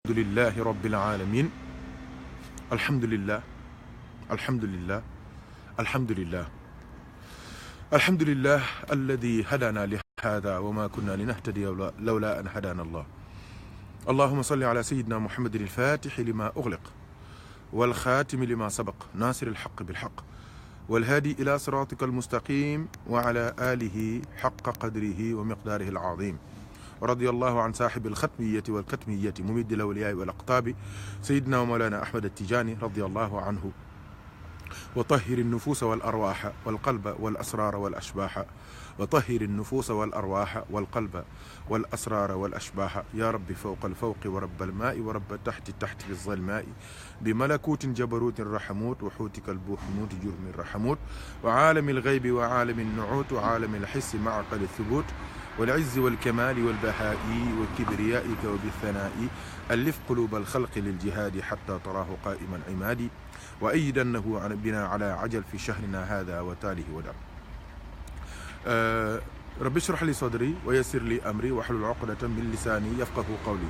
لله رب العالمين الحمد لله الحمد لله الحمد لله الحمد لله الذي هدانا لهذا وما كنا لنهتدي لولا أن هدانا الله. اللهم صل على سيدنا محمد الفاتح لما أغلق والخاتم لما سبق ناصر الحق بالحق والهادي إلى صراطك المستقيم وعلى آله حق قدره ومقداره العظيم. ورضي الله عن صاحب الختمية والكتمية ممد الأولياء والأقطاب سيدنا ومولانا أحمد التجاني رضي الله عنه. وطهر النفوس والأرواح والقلب والأسرار والأشباح وطهر النفوس والأرواح والقلب والأسرار والأشباح يا رب فوق الفوق ورب الماء ورب التحت التحت بالظلماء بملكوت جبروت رحموت وحوتك البوحموت جرم الرحموت وعالم الغيب وعالم النعوت وعالم الحس معقل الثبوت والعز والكمال والبهاء وكبريائك وبالثناء ألف قلوب الخلق للجهاد حتى تراه قائما عمادي وأيدنه بنا على عجل في شهرنا هذا وتاله ودم. رب اشرح لي صدري ويسر لي أمري واحلل عقدة من لساني يفقه قولي.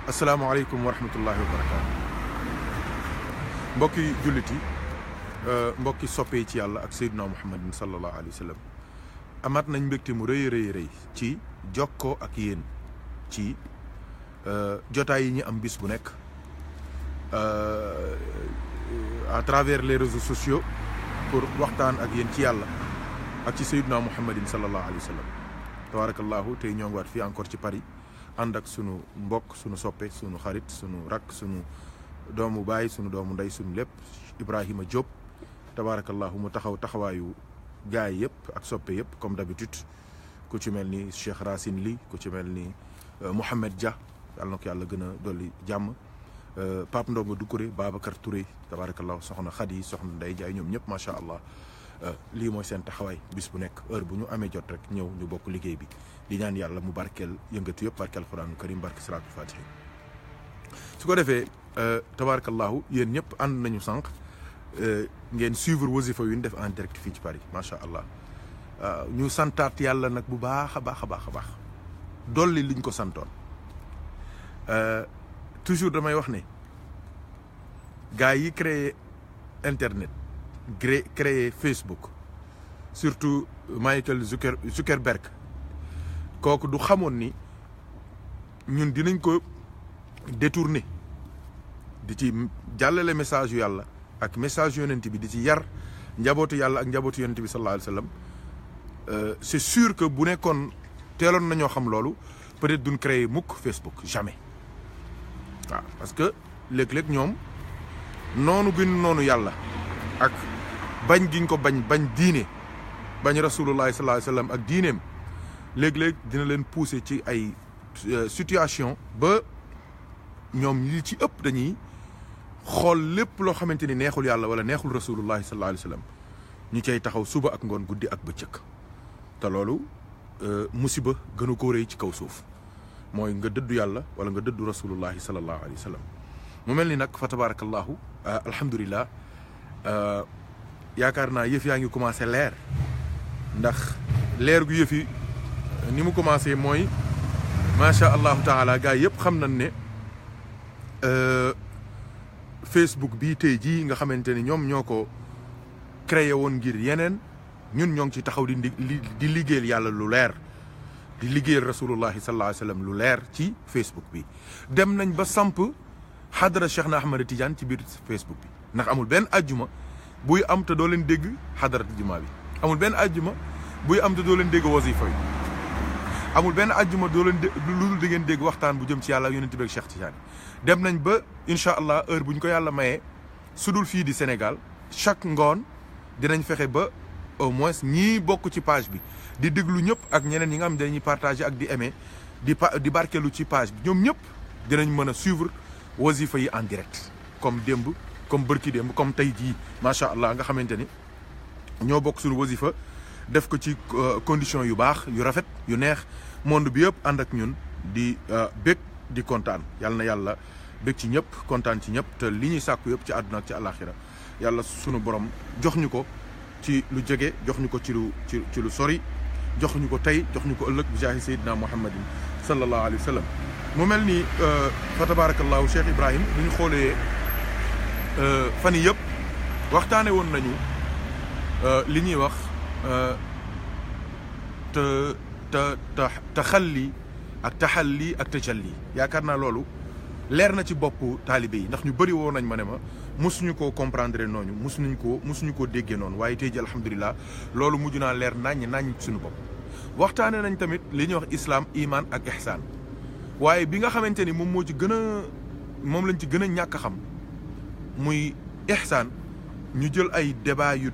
السلام عليكم ورحمة الله وبركاته. mbokki jullit yi mbokki soppe ci yàlla ak Seydina Muhammadin sallallahu alayhi wa sallam amaat nañ mbégte mu rëy rëy ci jokkoo ak yéen ci jotaay yi ñu am bis bu nekk à travers les réseaux sociaux pour waxtaan ak yéen ci yàlla ak ci Seydina Muhammadin sallallahu alayhi wa sallam. tabarakallahu tey ñoo ngi waat fii encore ci Paris ànd ak sunu mbokk sunu soppe sunu xarit sunu rakk sunu doomu baay sunu doomu ndey sunu lépp Ibrahima Diop tabarakallahu mu taxawaayu gaay yëpp ak soppe yëpp comme d'habitude ku ci mel ni Cheikh Racine Ly ku ci mel ni Mouhamed Dia yàlla na ko yàlla gën a dolli jàmm Pape Ndongo Doucouré Babacar Touré tabarakallahu soxna Khady soxna Ndeye Ndiaye ñoom ñëpp macha allah lii mooy seen taxawaay bis bu nekk heure bu ñu amee jot rek ñëw ñu bokk liggéey bi di ñaan yàlla mu barkeel yëngatu yëpp barkeel Alxuraanu Karim barke salaatul Faatiha. su ko defee tabarakallahu yéen ñëpp ànd nañu sànq ngeen suivre wasifa yu ñu def en direct fii ci Paris macha allah ñu santaat yàlla nag bu baax a baax a baax a baax dolli liñ ko santoon toujours damay wax ne gars yi créé internet créé Facebook surtout Michael Zuckerberg kooku du xamoon ni ñun dinañ ko détourner di ci jàllale message yu yàlla ak message yonent bi di ci yar njabootu yàlla ak njabootu yonent bi sallallahu alayhi wa sallam c'est sûr que bu nekkoon teeloon nañoo xam loolu peut-être duñ créer mukk Facebook jamais waaw parce que léeg-léeg ñoom noonu gën noonu yàlla ak bañ giñ ko bañ diine bañ rasulullahi sallallahu alayhi wa sallam ak diineem léeg-léeg dina leen pousser ci ay situation ba ñoom li ci ëpp dañuy xool lépp loo xamante ni neexul yàlla wala neexul rasulullahi sallallahu alayhi wa sallam ñu cay taxaw suba ak ngoon guddi ak bëccëg te loolu musiba gënu ko rëy ci kaw suuf mooy nga dëddu yàlla wala nga dëddu rasulullahi sallallahu alayhi wa sallam. mu mel ni nag fa tabarakallahu alhamdulillah yaakaar naa yëf yaa ngi commencé leer ndax leer gu yëf yi ni mu commencé mooy macha allahu taala gars yëpp xam nañ ne Facebook bii tey jii nga xamante ni ñoom ñoo ko créé woon ngir yeneen ñun ñoo ngi ci taxaw di liggéeyal yàlla lu leer di liggéeyal rasulullahi sallallahu alayhi wa sallam lu leer ci Facebook bi dem nañ ba samp xadara Cheikh na Ahmad Tidiane ci biir Facebook bi ndax amul benn ajjuma buy am te doo leen dégg xadarat juma bi amul benn ajjuma buy am te doo leen dégg wasifa yi amul benn ajjuma doo leen lu di ngeen dégg waxtaan bu jëm ci yàlla yonent bi ak Cheikh Tidiane dem nañ ba incha allah heure bu ñu ko yàlla mayee sudul fii di Sénégal chaque ngoon dinañ fexe ba au moins ñii bokk ci page bi di déglu ñëpp ak ñeneen ñi nga xam ne dañuy partager ak di aimer di barkeelu ci page bi ñoom ñëpp dinañ mën a suivre wasifa yi en direct comme démb comme bërki démb comme tey jii macha allah nga xamante ni ñoo bokk suñu wasifa def ko ci condition yu baax yu rafet yu neex monde bi yëpp ànd ak ñun di bég di kontaan yàlla na yàlla bég ci ñëpp kontaan ci ñëpp te li ñuy sàkku yëpp ci àdduna ak ci àllaaxira yàlla sunu borom jox ñu ko ci lu jege jox ñu ko ci lu sori jox ñu ko tey jox ñu ko ëllëg bi jaahi sayyidina Muhammadin sallallahu alayhi wa sallam mu mel ni fa tabarakallahu Cheikh Ibrahim bu ñu xoolee fan yii yëpp waxtaane woon nañu li ñuy wax taxalli ak taxalli ak tajalli yaakaar naa loolu leer na ci boppu taalibe yi ndax ñu bëri woon nañ ma ne ma mosuñu koo comprendre noonu mosuñu koo déggee noonu waaye tey ji alhamdulilah loolu mujj naa leer naññ suñu bopp. waxtaane nañ tamit li ñuy wax islam iman ak ihsaan waaye bi nga xamante ni moom lañ ci gën a ñàkk a xam muy ihsaan ñu jël ay débat yu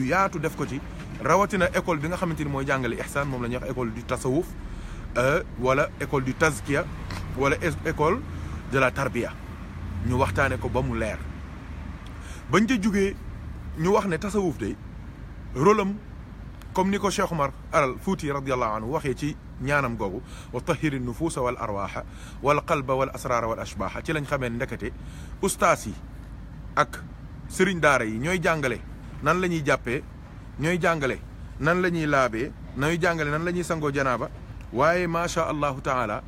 yaatu def ko ci rawatina école bi nga xamante ni mooy jàngale ihsaan moom la ñuy wax école du tasawuf wala école du tazkiya wala école de la tarbiya ñu waxtaane ko ba mu leer bañ ca jugee ñu wax ne tasawuf de rôle am comme ni ko Cheikh Omar Al Fouti radiyallahu anhu waxee ci ñaanam googu wa tahiri nufuusa wal arwaaxa wal qalba wal asraara wal ashbaaxa ci lañ xamee ndekete ustaas yi ak sëriñ daara yi ñooy jàngale nan la ñuy jàppee ñooy jàngale nan la ñuy laabee ñooy jàngale nan la ñuy sangoo janaaba waaye macha allahu taala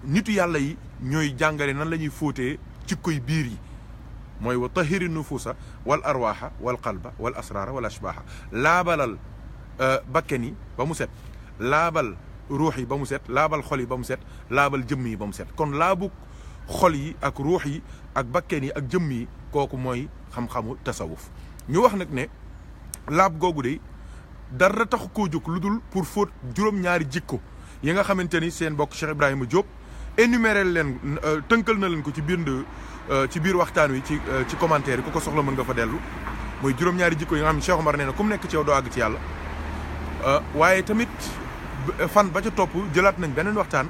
nitu yàlla yi ñooy jàngale nan la ñuy fóotee ci koy biir yi mooy wa tahiri nufuusa wal arwaaxa wal qalba wal asraara wal ashbaaxa laabalal bakken yi ba mu set laabal ruux yi ba mu set laabal xol yi ba mu set laabal jëmm yi ba mu set kon laabu xol yi ak ruux yi ak bakken yi ak jëmm yi kooku mooy xam-xamu tasawuf ñu wax nag ne laab googu de dara taxu koo jóg lu dul pour fóot juróom-ñaari jikko yi nga xamante ni seen mbokk Cheikh Ibrahima Diop énuméré leen tënkal na leen ko ci biir waxtaan wi ci commentaire yi ku ko soxla mën nga fa dellu mooy juróom-ñaari jikko yi nga xam ne Cheikh Omar nee na ku mu nekk ci yow doo àgg ci yàlla waaye tamit fan ba ca topp jëlaat nañ beneen waxtaan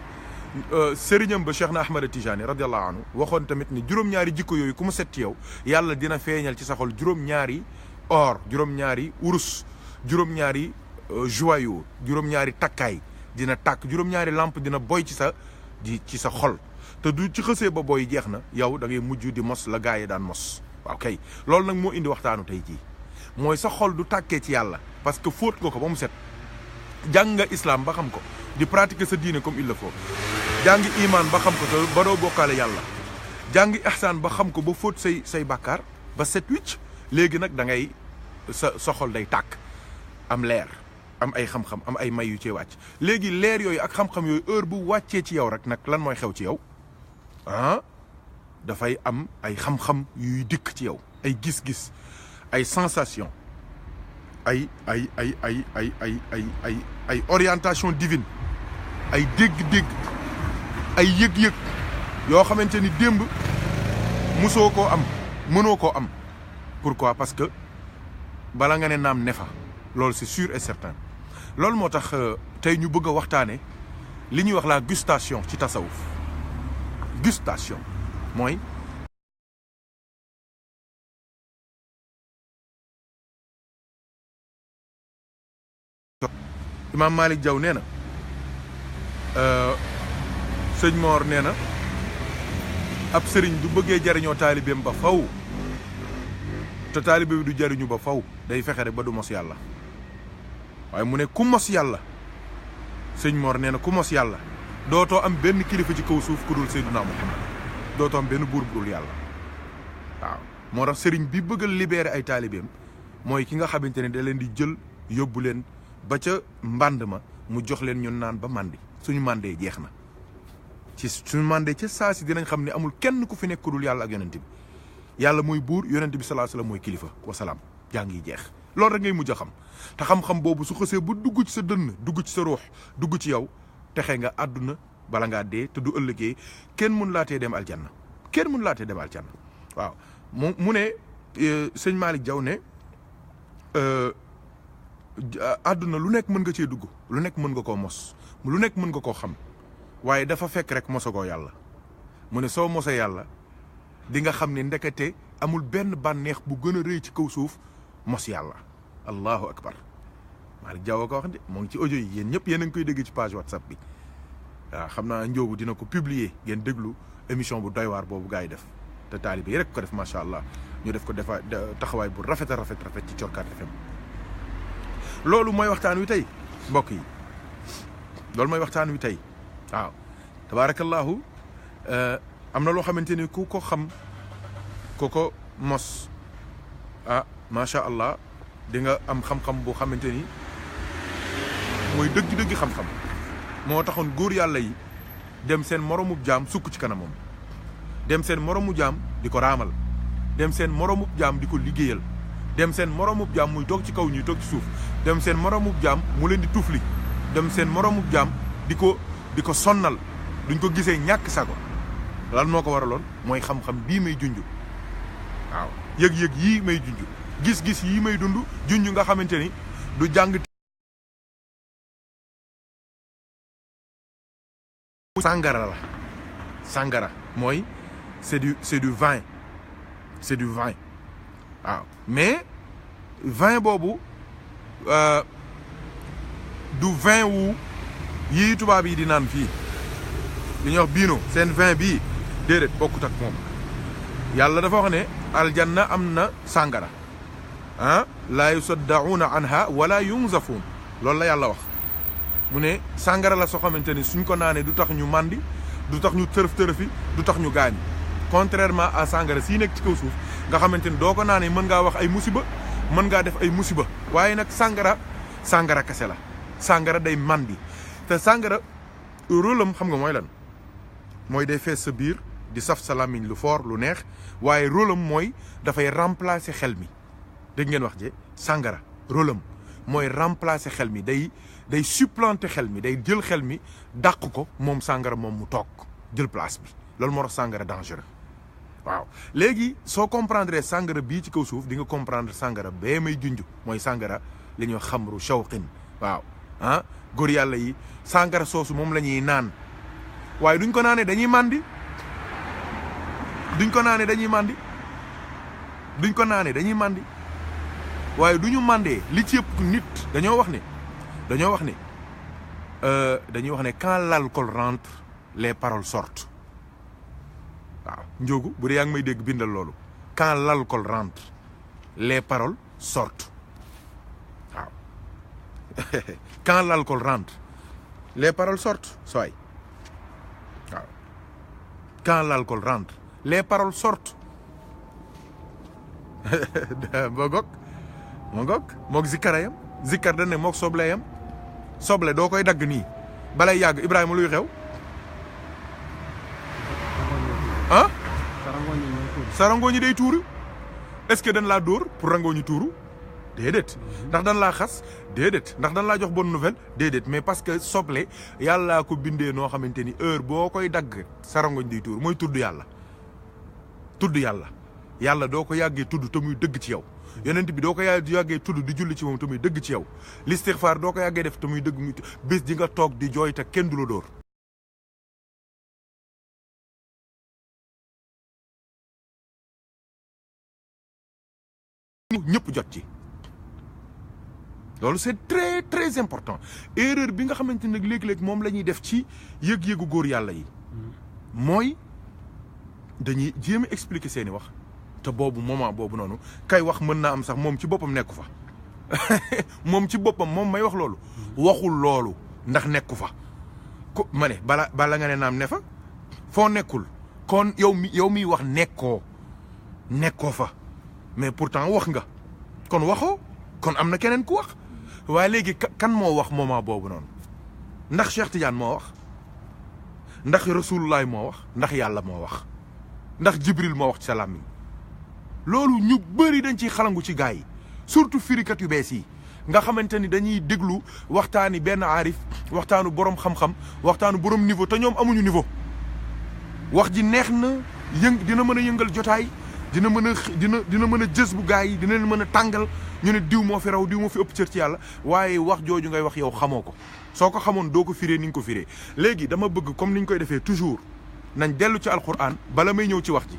sëriñam ba Cheikh na Ahmad Tijani radiallahu anhu waxoon tamit ni juróom-ñaari jikko yooyu ku mu set ci yow yàlla dina feeñal ci sa xol juróom-ñaari or juróom-ñaari urus juróom-ñaari joyau juróom-ñaari takkaay dina tàkk juróom-ñaari lampe dina boy ci sa xol te du ci xësee ba boy jeex na yow da ngay mujj di mos la gaa yi daan mos waaw kay loolu nag moo indi waxtaanu tey jii mooy sa xol du tàkkee ci yàlla parce que fóot nga ko ba mu set jàng nga islam ba xam ko di pratiquer sa diine comme il le faut jàngi iman ba xam ko te ba doo bokkaale yàlla jàngi ihsaan ba xam ko ba fóot say bàkkaar ba set wicc léegi nag da ngay sa xol day tàkk am leer am ay xam-xam am ay may yu cee wàcc léegi leer yooyu ak xam-xam yooyu heure bu wàccee ci yow rek nag lan mooy xew ci yow dafay am ay xam-xam yuy dikk ci yow ay gis-gis ay sensation ay orientation divine ay dégg-dégg ay yëg-yëg yoo xamante ni démb musoo koo am mënoo koo am pourquoi parce que bala nga ne naam ne fa loolu c'est sûr et certain loolu moo tax tey ñu bëgg a waxtaane li ñuy wax la gustation ci tasawuf gustation mooy Imam Malick Diaw nee na sëñ Mor nee na ab sëriñ du bëggee jariñoo taalibeem ba faw te taalibe bi du jariñu ba faw day fexe rek ba du mos yàlla waaye mu ne ku mos yàlla sëñ Mor nee na ku mos yàlla dootoo am benn kilifa ci kaw suuf ku dul Seydina Muhammad dootoo am benn buur bu dul yàlla waaw moo tax sëriñ bi bëgg a libérer ay taalibeem mooy ki nga xamante ne da leen di jël yóbbu leen ba ca mbànd ma mu jox leen ñun naan ba màndi suñu màndee jeex na ci suñu màndee ca saa si dinañ xam ne amul kenn ku fi nekk ku dul yàlla ak yonent bi yàlla mooy buur yonent bi sallallahu alayhi wasallam mooy kilifa wasalaam jaa ngi jeex loolu rek ngay mujj a xam te xam-xam boobu su xësee bu dugg ci sa dënn dugg ci sa ruux dugg ci yow texe nga àdduna bala ngaa dee te du ëllëgee kenn mun laatee dem aljanna kenn mun laatee dem aljanna waaw mu ne sëñ Malick Diaw ne àdduna lu nekk mën nga cee dugg lu nekk mën nga koo mos lu nekk mën nga koo xam waaye dafa fekk rek mosagoo yàlla mu ne soo mosee yàlla di nga xam ne ndekete amul benn bànneex bu gën a rëy ci kaw suuf mos yàlla allahu akbar Malick Diaw ko wax de moo ngi ci audio yi yéen ñëpp yéen a ngi koy dégg ci page WhatsApp bi waaw xam naa njóobu dina ko publier ngeen déglu émission bu doy waar boobu gars yi def te taalibe yi rek ko def macha allah ñu def ko defa taxawaay bu rafet a rafet ci Thiokat FM loolu mooy waxtaan wi tey mbokk yi loolu mooy waxtaan wi tey waaw tabarakallahu am na loo xamante ni ku ko xam ku ko mos macha allah di nga am xam-xam boo xamante ni mooy dëgg-dëgg xam-xam moo taxoon góor yàlla yi dem seen moromub jaam sukk ci kanamam dem seen moromub jaam di ko raamal dem seen moromub jaam di ko liggéeyal dem seen moromub jaam muy toog ci kaw ñuy toog ci suuf dem seen moromub jaam mu leen di tufli dem seen moromub jaam di ko sonnal duñ ko gisee ñàkk sago lan moo ko waraloon mooy xam-xam bii may junj waaw yëg-yëg yii may junj gis-gis yii may dund junj nga xamante ni du jàng sangara la sangara mooy c'est du vin waaw mais vin boobu du vin wu yii tubaab yi di naan fii li ñuy wax biino seen vin bii déedéet bokkut ak moom yàlla dafa wax ne aljanna am na sangara laa yusaddauna anha wala yunzafun loolu la yàlla wax mu ne sangara la soo xamante ni suñ ko naanee du tax ñu màndi du tax ñu tërëfi du tax ñu gaañ contrairement à sangara sii nekk ci kaw suuf nga xamante ni doo ko naanee mën ngaa wax ay musiba mën ngaa def ay musiba waaye nag sangara kese la sangara day màndi te sangara rôlam xam nga mooy lan mooy day fees sa biir di saf sa làmmiñ lu fort lu neex waaye rôlam mooy dafay remplacer xel mi dégg ngeen wax je sangara rôlam mooy remplacer xel mi day supplanter xel mi day jël xel mi dàq ko moom sangara moom mu toog jël place bi loolu moo tax sangara dangereux waaw léegi soo comprendre sangara bii ci kaw suuf di nga comprendre sangara bee may junj mooy sangara li ñuy xamru shawqin waaw góor yàlla yi sangara soosu moom la ñuy naan waaye duñ ko naanee dañuy màndi duñ ko naanee dañuy màndi waaye du ñu màndee li ci ëpp nit dañoo wax ne quand l'alcool rentre les paroles sortent waaw njóogu bu dee yaa ngi may dégg bindal loolu quand l'alcool rentre les paroles sortent waaw quand l'alcool rentre les paroles sortent sooy waaw quand l'alcool rentre les paroles sortent mook zikkarayam zikkar dañ ne mook sobleyam soble doo koy dagg nii balay yàgg Ibrahima luy xew sa rangooñi day tuuru est-ce que dañ laa dóor pour rangooñi tuuru déedéet ndax dañ laa xas déedéet ndax dañ laa jox bonne nouvelle déedéet mais parce que soble yàllaa ko bindee noo xamante ni heure boo koy dagg sa rangooñ day tuuru mooy tudd yàlla doo ko yàggee tudd te muy dëgg ci yow yonent bi doo ko yàggee tudd di julli ci moom te muy dëgg ci yow listixfaar doo ko yàggee def te muy dëgg muy bés di nga toog di jooy te kenn du la dóor ñëpp jot ci loolu c'est très très important erreur bi nga xamante nag léeg-léeg moom la ñuy def ci yëg-yëgu góor yàlla yi mooy dañuy jéem a expliquer seeni wax te boobu moment boobu noonu kay wax mën naa am sax moom ci boppam nekku fa moom ci boppam moom may wax loolu waxul loolu ndax nekku fa ko ma ne bala nga ne naam ne fa foo nekkul kon yow miy wax nekkoo fa mais pourtant wax nga kon waxoo kon am na keneen ku wax waaye léegi kan moo wax moment boobu noonu ndax Cheikh Tidiane moo wax ndax Rasulullah moo wax ndax yàlla moo wax ndax Jibril moo wax ci sa làmmiñ loolu ñu bëri dañ ciy xalangu ci gaa yi surtout firikat yu bees yi nga xamante ni dañuy déglu waxtaani benn aarif waxtaanu borom xam-xam waxtaanu borom niveau te ñoom amuñu niveau wax ji neex na dina mën a yëngal jotaay dina mën a jës bu gaa yi dina leen mën a tàngal ñu ne diw moo fi raw diw moo fi ëpp cër ci yàlla waaye wax jooju ngay wax yow xamoo ko soo ko xamoon doo ko firee ni nga ko firee léegi dama bëgg comme ni ñu koy defee toujours nañ dellu ci alquran bala may ñëw ci wax ji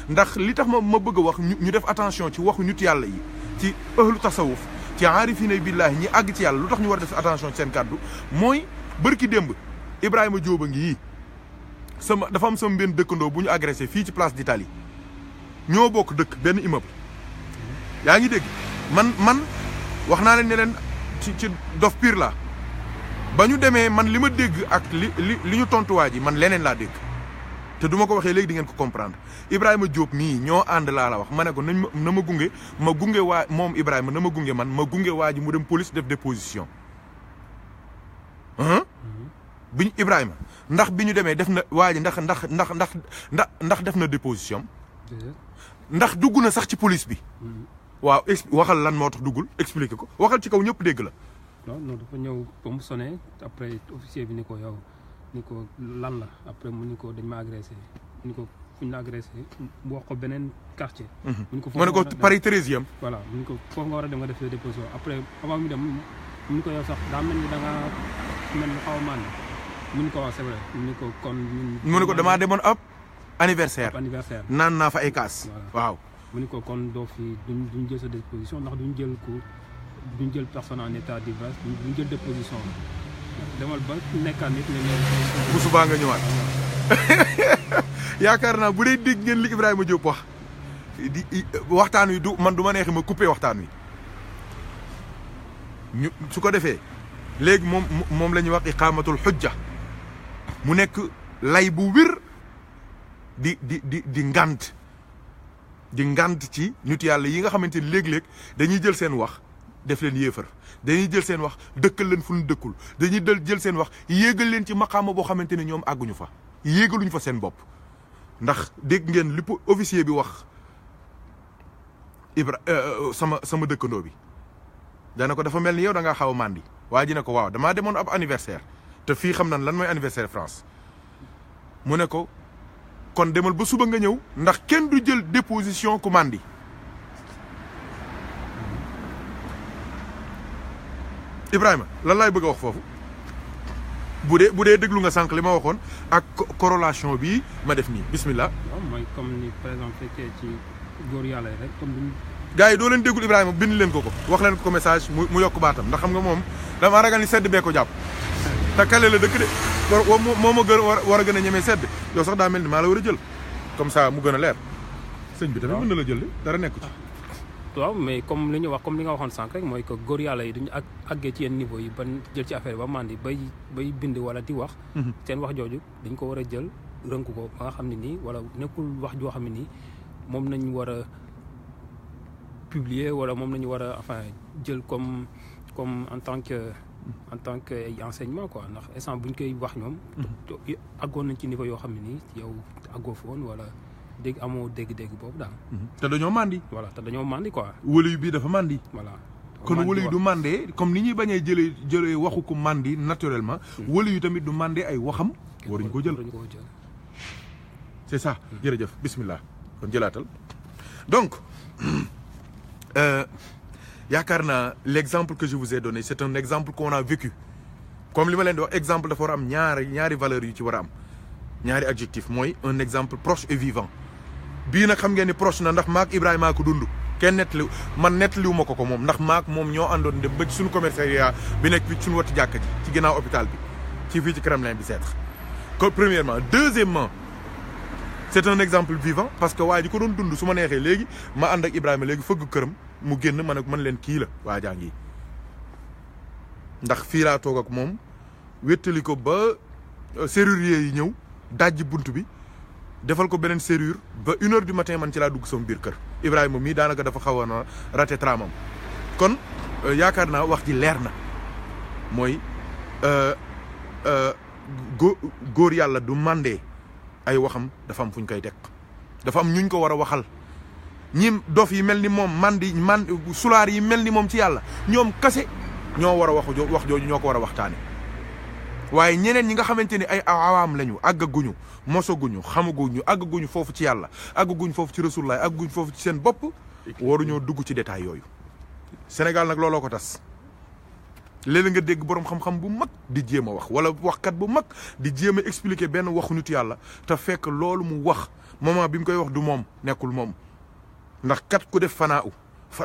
ndax li tax ma bëgg a wax ñu def attention ci waxu nit yàlla yi ci ahlu tasawuf ci aarifina billahi ñi àgg ci yàlla lu tax ñu war a def attention ci seen kàddu mooy bërki démb Ibrahima Diop a ngi yii dafa am sama benn dëkkandoo bu ñu agressé fii ci place d'Italie ñoo bokk dëkk benn immeuble yaa ngi dégg man wax naa leen ne leen ci dof pire la ba ñu demee man li ma dégg ak li ñu tontuwaa ji man leneen laa dégg te du ma ko waxee léegi di ngeen ko comprendre Ibrahima Diop mii ñoo ànd laa la wax ma ne ko nañ na ma gunge waa moom Ibrahima na ma gunge ma gunge waa ji mu dem police def déposition biñ Ibrahima ndax bi ñu demee def na waa ji ndax def na déposition ndax dugg na sax ci police bi waaw waxal lan moo tax duggul expliqué ko waxal ci kaw ñëpp dégg la. non dafa ñëw ba mu sonné après officier bi ni ko yow ni ko lan la après mu ni ko dañ ma agressé ni ko fu ñu la agressé mu wax ko beneen quartier. mu ni ko Paris 13e. voilà mu ni ko foofu nga war a dem nga def déposition après avant mu dem mu ni ko yow sax daa mel ni da nga mel ni xaw a mànd mu ni ko wax c'est vrai mu ni ko kon. mu ni ko damaa demoon ab anniversaire. naan naa fa ay kaas. waaw mu ni ko kon doo fi duñ jël sa déposition ndax duñ jël personne en état d'ivresse duñ jël déposition demal ba nekkaan nit nga ñëw. bu subaa nga ñëwaat. yaakaar naa bu dee dégg ngeen li Ibrahima Diop wax waxtaan wi du ma neexee ma coupé waxtaan wi ñu su ko defee léegi moom la ñuy wax iqaamatul xujja mu nekk lay bu wér di ngant ci nit yàlla yi nga xamante ni léeg-léeg dañuy jël seen wax def leen yéefar dañuy jël seen wax dëkkal leen fu ñu dëkkul dañuy jël seen wax yéegal leen ci maqaama boo xamante ne ñoom àgguñu fa yéegaluñu fa seen bopp ndax dégg ngeen li officier bi wax sama dëkkandoo bi dana ko dafa mel ni yow da ngaa xaw a màndi waa ji ne ko waaw damaa demoon ab anniversaire te fii xam nan lan mooy anniversaire France mu ne ko kon demal ba suba nga ñëw ndax kenn du jël déposition ku màndi Ibrahima lan laay bëgg a wax foofu bu dee déglu nga sànq li ma waxoon ak corrélation bi ma def nii bismillah. waaw mooy comme ni par exemple fekkee ci góor yàlla rek comme ni. gars yi doo leen déggul Ibrahima bind leen ko wax leen ko message mu yokk baatam ndax xam nga moom dama ragal ni sedd bee ko jàpp te kale la dëkk de moo ma gën war a gën a ñemee sedd yow sax daa mel ni maa la war a jël comme ça mu gën a leer sëñ bi tamit mën na la jël de dara nekku ci. waaw mais comme li ñu wax comme li nga waxoon sànq rek mooy que góor yàlla yi duñu àggee ci yenn niveau yi ba jël ci affaire ba mandi bay bind wala di wax. seen wax jooju dañ ko war a jël rënk ko ba nga xam ne nii wala nekkul wax joo xam ne nii moom nañ war a publier wala moom nañu war a enfin jël comme en tant que enseignement quoi ndax instant bu ñu koy wax ñoom. àggoon nañ ci niveau yoo xam ne nii yow àggoo fa woon wala. amoo dégg-dégg boobu daal. te dañoo mandi. voilà te dañoo mandi quoi. wëlu bii dafa mandi. voilà kon wëlu yu du mandee comme ni ñuy bañee jëlee waxu ko mandi naturellement. wëlu yu tamit du mandee ay waxam. waruñu ko jël c'est ça. jërëjëf bismillah kon jëlaatal donc yaakaar naa l'exemple que je vous ai donné c'est un exemple qu'on a vécu comme li ma leen di wax exemple dafa war a am ñaari valeurs yu ci war a am ñaari adjectif mooy un exemple proche et vivant. bii nag xam ngeen ni proche na ndax maak Ibrahima ko dund kenn nettaliwu ma ko moom ndax maak moom ñoo àndoon dem ba ci suñu commissariat bi nekk fi suñu wati jàkka ji ci ginnaaw hôpital bi ci fii ci Kremlin bi seet ko premièrement deuxièmement c'est un exemple vivant parce que waa ji ko doon dund su ma neexee léegi ma ànd ak Ibrahima léegi fëgg këram mu génn man leen kii la waa jaa ngi ndax fii laa toog ak moom wéttali ko ba serrurier yi ñëw dajji bunt bi defal ko beneen serrure ba 1h du matin man ci laa dugg sama biir kër Ibrahima mii daanaka dafa xaw a raté tramam kon yaakaar naa wax ji leer na mooy góor yàlla du mandee ay waxam dafa am fu ñu koy teg dafa am ñuñ ko war a waxal ñi dof yi mel ni moom sulaar yi mel ni moom ci yàlla ñoom kase ñoo war a wax jooju ñoo ko war a waxtaane waaye ñeneen ñi nga xamante ni ay awaam lañu àggaguñu mosaguñu xamaguñu àggaguñu foofu ci yàlla àggaguñu foofu ci rasulullah àggaguñu foofu ci seen bopp waruñoo dugg ci détail yooyu Sénégal nag looloo ko tas léeg-léeg nga dégg boroom xam-xam bu mag di jéem a wax wala waxkat bu mag di jéem a expliquer benn waxu nit yàlla te fekk loolu mu wax moment bi mu koy wax du moom nekkul moom ndax kat ku def fanaaw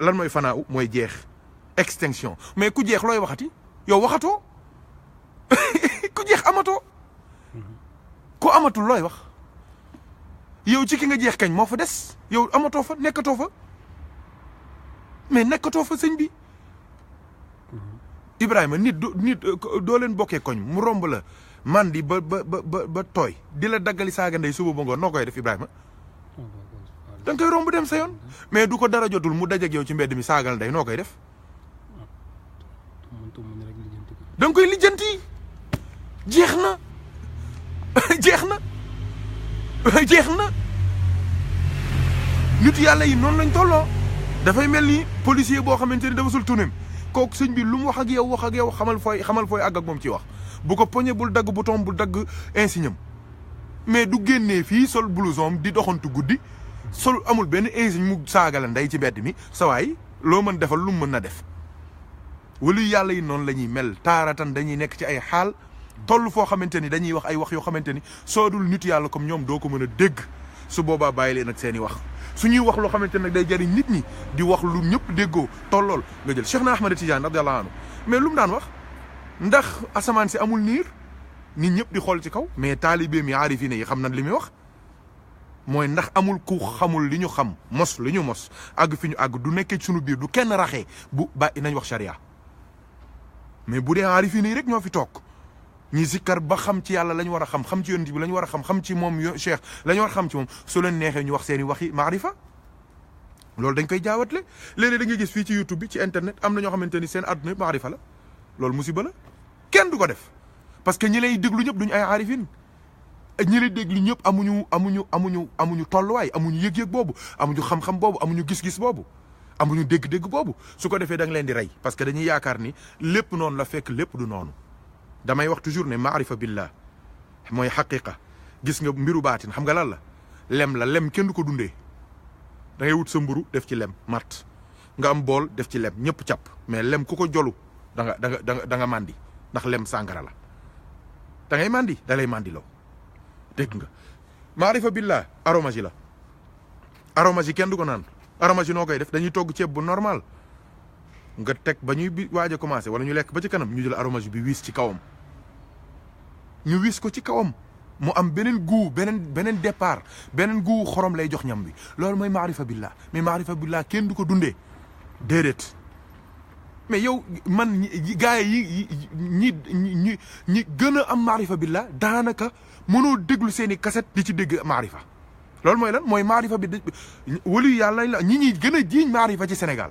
lan mooy fanaaw mooy jeex extinction mais ku jeex looy waxati yow waxatoo ku jeex amatoo ku amatul looy wax yow ci ki nga jeex kañ moo fa des yow amatoo fa nekkatoo fa mais nekkatoo fa sëñ bi Ibrahima nit doo leen bokkee koñ mu romb la man di ba tooy di la daggali saaga ndey suba ba ngoon noo koy def Ibrahima da nga koy romb dem sa yoon mais du ko dara jotul mu dajeeg yow ci mbedd mi saagal ndey noo koy def da nga koy lijjanti jeex na jeex na jeex na nit yàlla yi noonu lañ tolloo dafay mel ni policier boo xamante ni dafa sul tunem kooku sëñ bi lu mu wax ak yow xamal fooy àgg ak moom ci wax bu ko poñe bul dagg bouton bul dagg insigne am mais du génnee fii sol blouson di doxantu guddi sol amul benn insigne mu saagala ndey ci mbedd mi sa waay loo mën defal lu mu mën na def wala yàlla yi noonu la ñuy mel taaratan dañuy nekk ci ay xaal toll foo xamante ni dañuy wax ay wax yoo xamante ni soo dul nit yàlla comme ñoom doo ko mën a dégg su boobaa bàyyi leen ak seen i wax su ñuy wax loo xamante nag day jëriñ nit ñi di wax lu ñëpp déggoo tollool nga jël Cheikh na Ahmad Tidiane radiyallahu anhu mais lu mu daan wax ndax asamaan si amul niir nit ñëpp di xool ci kaw mais taalibe mi aarifine yi xam na li muy wax mooy ndax amul ku xamul li ñu xam mos li ñu mos àgg fi ñu àgg du nekkee ci suñu biir du kenn raxee bu bàyyi nañ wax charia mais bu dee aarifine yi rek ñoo fi toog ñi sikkar ba xam ci yàlla la ñu war a xam ci yonent bi la ñu war a xam ci moom cheikh la ñu war a xam ci moom su leen neexee ñu wax seen i waxi maarifa loolu dañ koy jaawatle léeg-léeg da ngay gis fii ci YouTube bi ci internet am na ñoo xamante ni seen àdduna yëpp maarifa la loolu musiba la kenn du ko def parce que ñi lay déglu ñëpp duñu ay aarifin ñi lay déglu ñëpp amuñu tolluwaay amuñu yëg-yëg boobu amuñu xam-xam boobu amuñu gis-gis boobu amuñu dégg-dégg boobu su ko defee da nga leen di rey parce que dañuy yaakaar ni lépp noonu la fekk lépp du noonu damay wax toujours ne maarifa billah mooy xaqiqa gis nga mbiru baatin xam nga lan la lem kenn du ko dundee da ngay wut sa mburu def ci lem mat nga am bool def ci lem ñëpp càpp mais lem ku ko jolu da nga màndi ndax lem sàngara la da ngay màndi da lay màndi loo dégg nga maarifa billah aromage la aromage kenn du ko naan aromage noo koy def dañuy togg ceeb bu normal nga teg ba ñuy waaj a commencé wala ñu lekk ba ci kanam ñu jël aromage bi wis ci kawam ñu wis ko ci kawam mu am beneen goût beneen départ beneen goût xorom lay jox ñam bi loolu mooy maarifa billah mais maarifa billah kenn du ko dundee déedéet mais yow man gars yi ñi gën a am maarifa billah daanaka mënoo déglu seen i kaset di ci dégg maarifa loolu mooy lan mooy maarifa bi walu yàlla la ñi ñuy gën a jiiñ maarifa ci Sénégal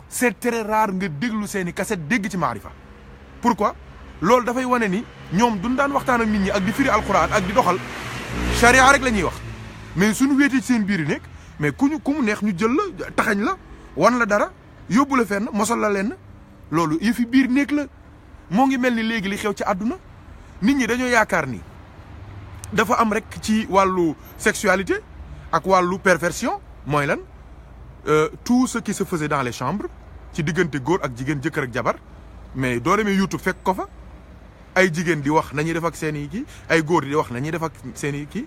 c'est très rare nga déglu seen i kaset dégg ci maarifa pourquoi loolu dafay wane ni ñoom duñ daan waxtaan ak nit ñi ak di firi alxuraan ak di doxal charia rek la ñuy wax mais suñu wéetee ci seen biir yi nekk mais ku mu neex ñu jël la taxañ la wan la dara yóbbu la fenn mosal la lenn loolu yëfi biir nekk la moo ngi mel ni léegi li xew ci àdduna nit ñi dañoo yaakaar ni dafa am rek ci wàllu sexualité ak wàllu perversion mooy lan tout ce qui se faisait dans les chambres ci diggante góor ak jigéen jëkkër ak jabar mais doo demee YouTube fekk ko fa ay jigéen di wax nañuy def ak seen i kii ay góor di wax nañuy def ak seen i kii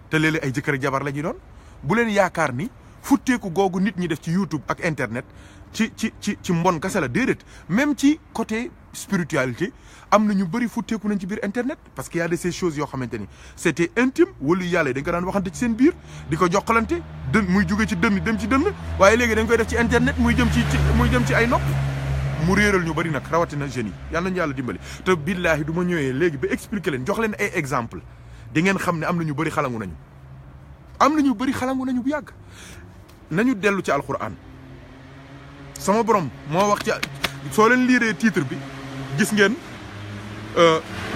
te léeg-léeg ay jëkkër ak jabar la ñuy doon bu leen yaakaar ni futteeku googu nit ñi def ci YouTube ak internet ci mbon kese la déedéet même ci côté spiritualité am na ñu bëri futteeku nañ ci biir internet parce que y a de ces choses yoo xamante ni c'était intime wala yàlla dañ ko daan waxante ci seen biir di ko jokkalante muy jóge ci dënn dem ci dënn waaye léegi dañ koy def ci internet muy jëm ci ay nopp mu réeral ñu bëri nag rawatina jeunes yi yàlla nañu yàlla dimbali te billaahi du ma ñëwee léegi ba expliquer leen jox leen ay exemple di ngeen xam ne am na ñu bëri xalangu nañu bu yàgg nañu dellu ci alquran sama borom moo wax ci soo leen liiree titre bi gis ngeen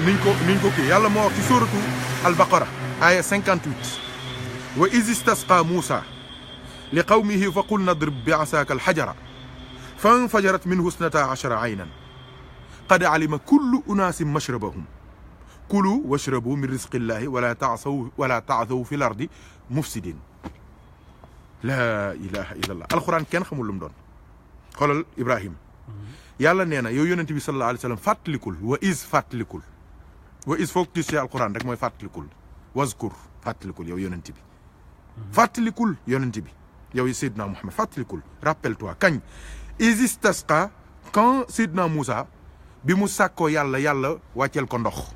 niñ ko kii yàlla moo wax ci suratu al-Baqara aya 58 wa iz istasqa Muusa li qawmihi fa qulna idrib bi asaaka al-hajara fanfajarat minhu isnata ashara aynan qad alima kullu unaasin mashrabahum kulu washrabu min rizqillahi wala ta'thaw fi l-ardi mufsidin laa ilaha illa allah alquran kenn xamul lu mu doon xoolal Ibrahim yàlla nee na yow yonent bi sallallahu alayhi wa sallam fàttalikul wa is foog ci alquran rek mooy fàttalikul wazkur fàttalikul yow yonent bi fàttalikul yonent bi yow Seydina Muhammad fàttalikul rappelle-toi kañ is istasqa quand Seydina Moussa bi mu sàkkoo yàlla wàcceel ko ndox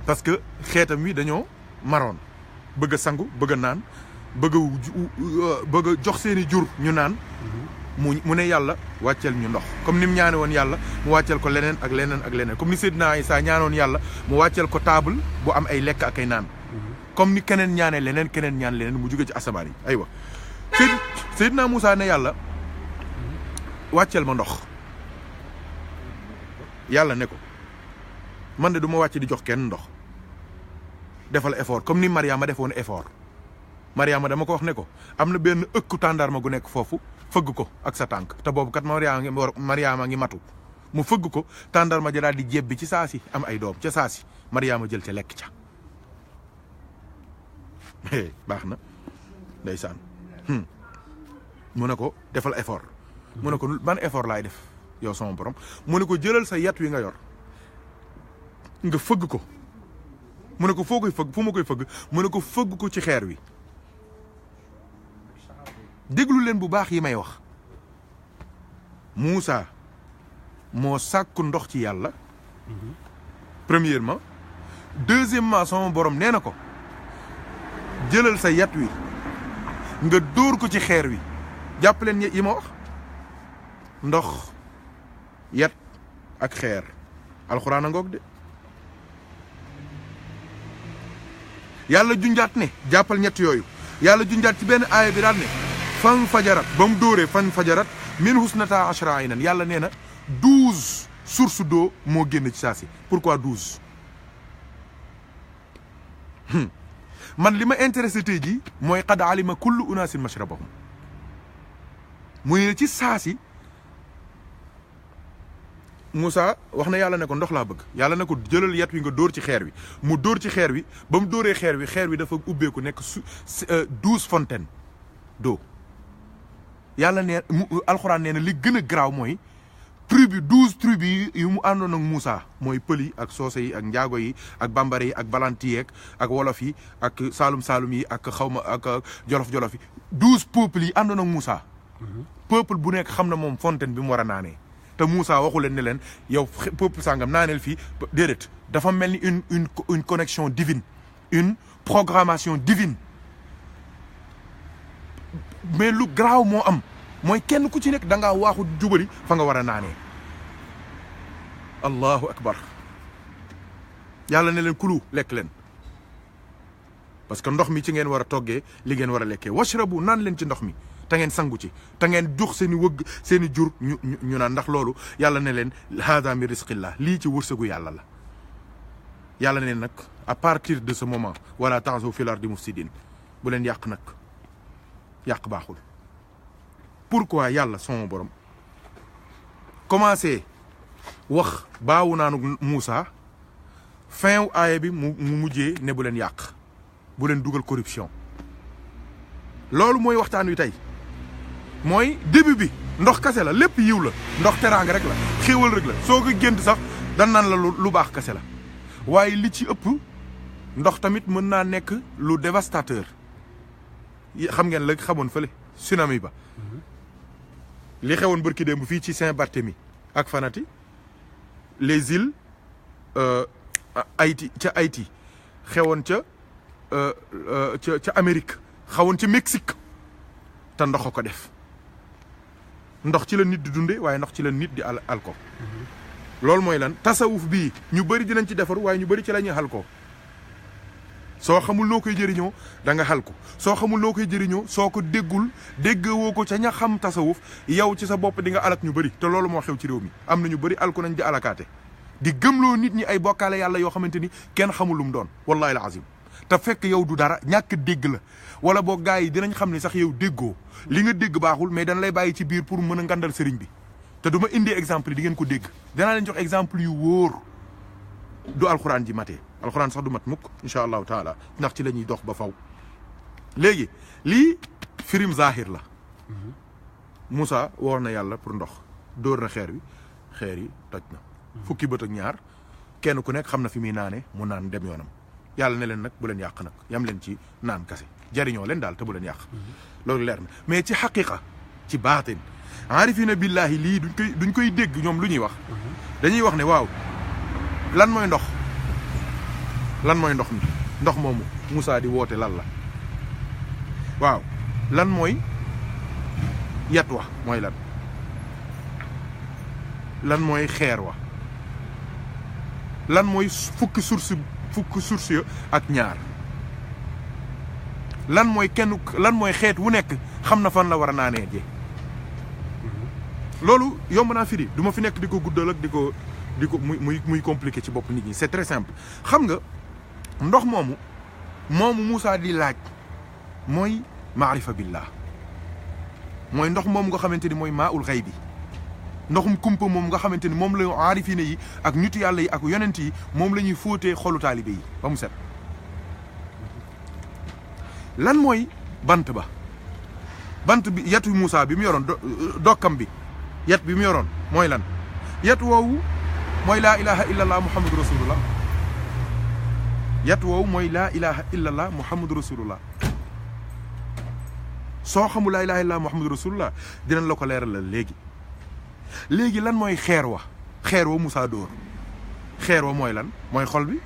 parce que xeetam wi dañoo maroon bëgg a sangu bëgg a naan bëgg a jox seeni jur ñu naan mu ne yàlla wàcceel ñu ndox comme ni mu ñaane woon yàlla mu wàcceel ko leneen ak leneen ak leneen comme ni Seydina Isa ñaanoon yàlla mu wàcceel ko table bu am ay lekk ak ay naan comme ni keneen ñaane leneen keneen ñaan leneen mu jóge ci asamaan yi aywa Seydina Moussa ne yàlla wàcceel ma ndox yàlla ne ko man de du ma wàcc di jox kenn ndox defal effort comme ni Mariama defoon effort Mariama dama ko wax ne ko am na benn ëkku tàndarma gu nekk foofu fëgg ko ak sa tànk te boobu kat Mariama ngi matu mu fëgg ko tàndarma ja daal di jébbi ci saa si am ay doom ca saa si Mariama jël ca lekk ca baax na ndeysaan mu ne ko defal effort mu ne ko ban effort laay def yow sama borom mu ne ko jëlal sa yat wi nga yor nga fëgg ko mu ne ko foo koy fëgg fu ma koy fëgg mu ne ko fëgg ko ci xeer wi déglu leen bu baax yi may wax Moussa moo sàkku ndox ci yàlla premièrement deuxièmement sama borom nee na ko jëlal sa yat wi nga dóor ko ci xeer wi jàpp leen yi ma wax ndox yat ak xeer alxuraan a ngoog de yàlla junjaat ne jàppal ñett yooyu yàlla junjaat ci benn aaya bi daal ne fan fajarat ba mu dóoree fan fajarat min husnata ashra aynan yàlla nee na 12 sources d'eau moo génn ci saa si pourquoi 12 man li ma intéressé tey jii mooy qad alima kullu unaasin mashrabahum muy ne ci saa si Moussa wax na yàlla ne ko ndox laa bëgg yàlla ne ko jëlal yat wi nga dóor ci xeer wi mu dóor ci xeer wi ba mu dóoree xeer wi dafa ubbeeku nekk 12 fontaines d'eau yàlla ne alxuraan nee na li gën a garaaw mooy tribu 12 tribu yi mu àndoon ak Moussa mooy pël yi ak soose yi ak njaago yi ak bambara yi ak balanti yeeg ak wolof yi ak saalum yi ak xawma ak jolof-jolof yi 12 peuples yi àndoon ak Moussa peuple bu nekk xam na moom fontaine bi mu war a naanee te Moussa waxu leen ne leen yow peuple sangam naaneel fii déedéet dafa mel ni une connexion divine une programmation divine mais lu garaaw moo am mooy kenn ku ci nekk da ngaa waaxu jubali fa nga war a naanee allahu akbar yàlla ne leen kulu lekk leen parce que ndox mi ci ngeen war a toggee li ngeen war a lekkee washrabu naan leen ci ndox mi te ngeen sangu ci te ngeen jox seen i wëgg seen i jur ñu naan ndax loolu yàlla ne leen hada min risqillah lii ci wërsëgu yàlla la yàlla ne nag à partir de ce moment wala ta'zu fil ardi mufsidin bu leen yàq nag yàq baaxul pourquoi yàlla sama borom commencé wax baawu naanu Moussa fin wu aaya bi mu mujjee ne bu leen yàq bu leen dugal corruption loolu mooy waxtaan wi tey mooy début bi ndox kase la lépp yiw la ndox teraanga rek la xéewal rek la soo ko gént sax dan naan la lu baax kase la waaye li ci ëpp ndox tamit mën naa nekk lu dévastateur xam ngeen la xamoon fële tsunami ba li xewoon bërki démb fii ci Saint-Barthélemy ak fanati les îles Haïti ca Haïti xewoon ca Amérique xawoon ca Mexique te ndox a ko def ndox ci la nit di dunde waaye ndox ci la nit di al ko loolu mooy lan tasawuf bii ñu bëri dinañ ci defar waaye ñu bëri ci la ñuy xal ko soo xamul loo koy jëriñoo da nga xal ko soo xamul loo koy jëriñoo soo ko déggoo ko ca ña xam tasawuf yow ci sa bopp di nga alak ñu bëri te loolu moo xew ci réew mi am na ñu bëri alku nañ di alakaate di gëmloo nit ñi ay bokkaale yàlla yoo xamante ni kenn xamul lu mu doon wallahi al azim te fekk yow du dara ñàkk dégg la wala boo gars yi dinañ xam ne sax yow déggoo li nga dégg baaxul mais dañ lay bàyyi ci biir pour mën a ngandal sëriñ bi te du ma indi exemple yi di ngeen ko dégg danaa leen jox exemple yu wóor du alxuraan ji matee alxuraan sax du mat mukk incha allahu taala ndax ci la ñuy dox ba faw léegi lii firim zahir la Moussa woor na yàlla pour ndox dóor na xeer yi toj na fukki bët ak ñaar kenn ku nekk xam na fi muy naane mu naan dem yoonam yàlla ne leen nag bu leen yàq nag yam leen ci naan kase jariñoo leen daal te bu leen yàq loolu leer na mais ci xaqiqa ci baatin aarifina billahi lii duñ koy dégg ñoom lu ñuy wax dañuy wax ne waaw lan mooy ndox mi ndox moomu Moussa di woote lan la waaw lan mooy yat wa mooy lan mooy xeer wa lan mooy fukki source ak ñaar lan mooy xeet wu nekk xam na fan la war a naanee ji loolu yomb naa firi du ma fi nekk di ko guddal ak di ko muy compliqué ci bopp nit ñi c'est très simple xam nga ndox moomu Moussa di laaj mooy maarifa billah mooy ndox moomu nga xamante ni mooy maaul xay bi ndoxum kumpa moom nga xamante ni moom la aarifine yi ak nitu yàlla yi ak yonent yi moom la ñuy fóotee xolu taalibe yi ba mu set lan mooy bant bi yatu Moussa bi mu yoroon dokkam bi yat bi mu yoroon mooy lan yat woowu mooy laa ilaha illallah muhammadu rasulullah yat woowu mooy laa ilaha illallah muhammadu rasulullah soo xamul laa ilaha illallah muhammadu rasulullah dinañ la ko leeral léegi lan mooy xeer wa Moussa dóor xeer wa mooy lan mooy xol bi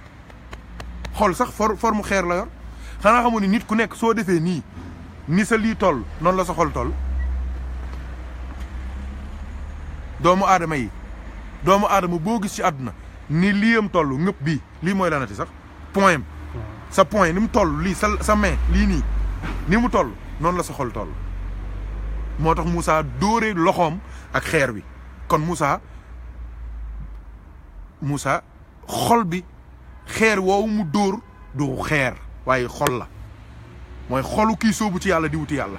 xol sax forme xeer la yor xanaa xamu ni nit ku nekk soo defee nii ni sa lii toll noonu la sa xol toll doomu aadama boo gis ci àdduna ni liyam toll ngëpp bii lii mooy lanati sax point sa point ni mu toll lii sa main lii nii ni mu toll noonu la sa xol toll moo tax Moussa dóoree loxoom ak xeer bi kon Moussa xol bi xeer woowu mu dóor du xeer waaye xol la mooy xolu kii soobu ci yàlla di wuti yàlla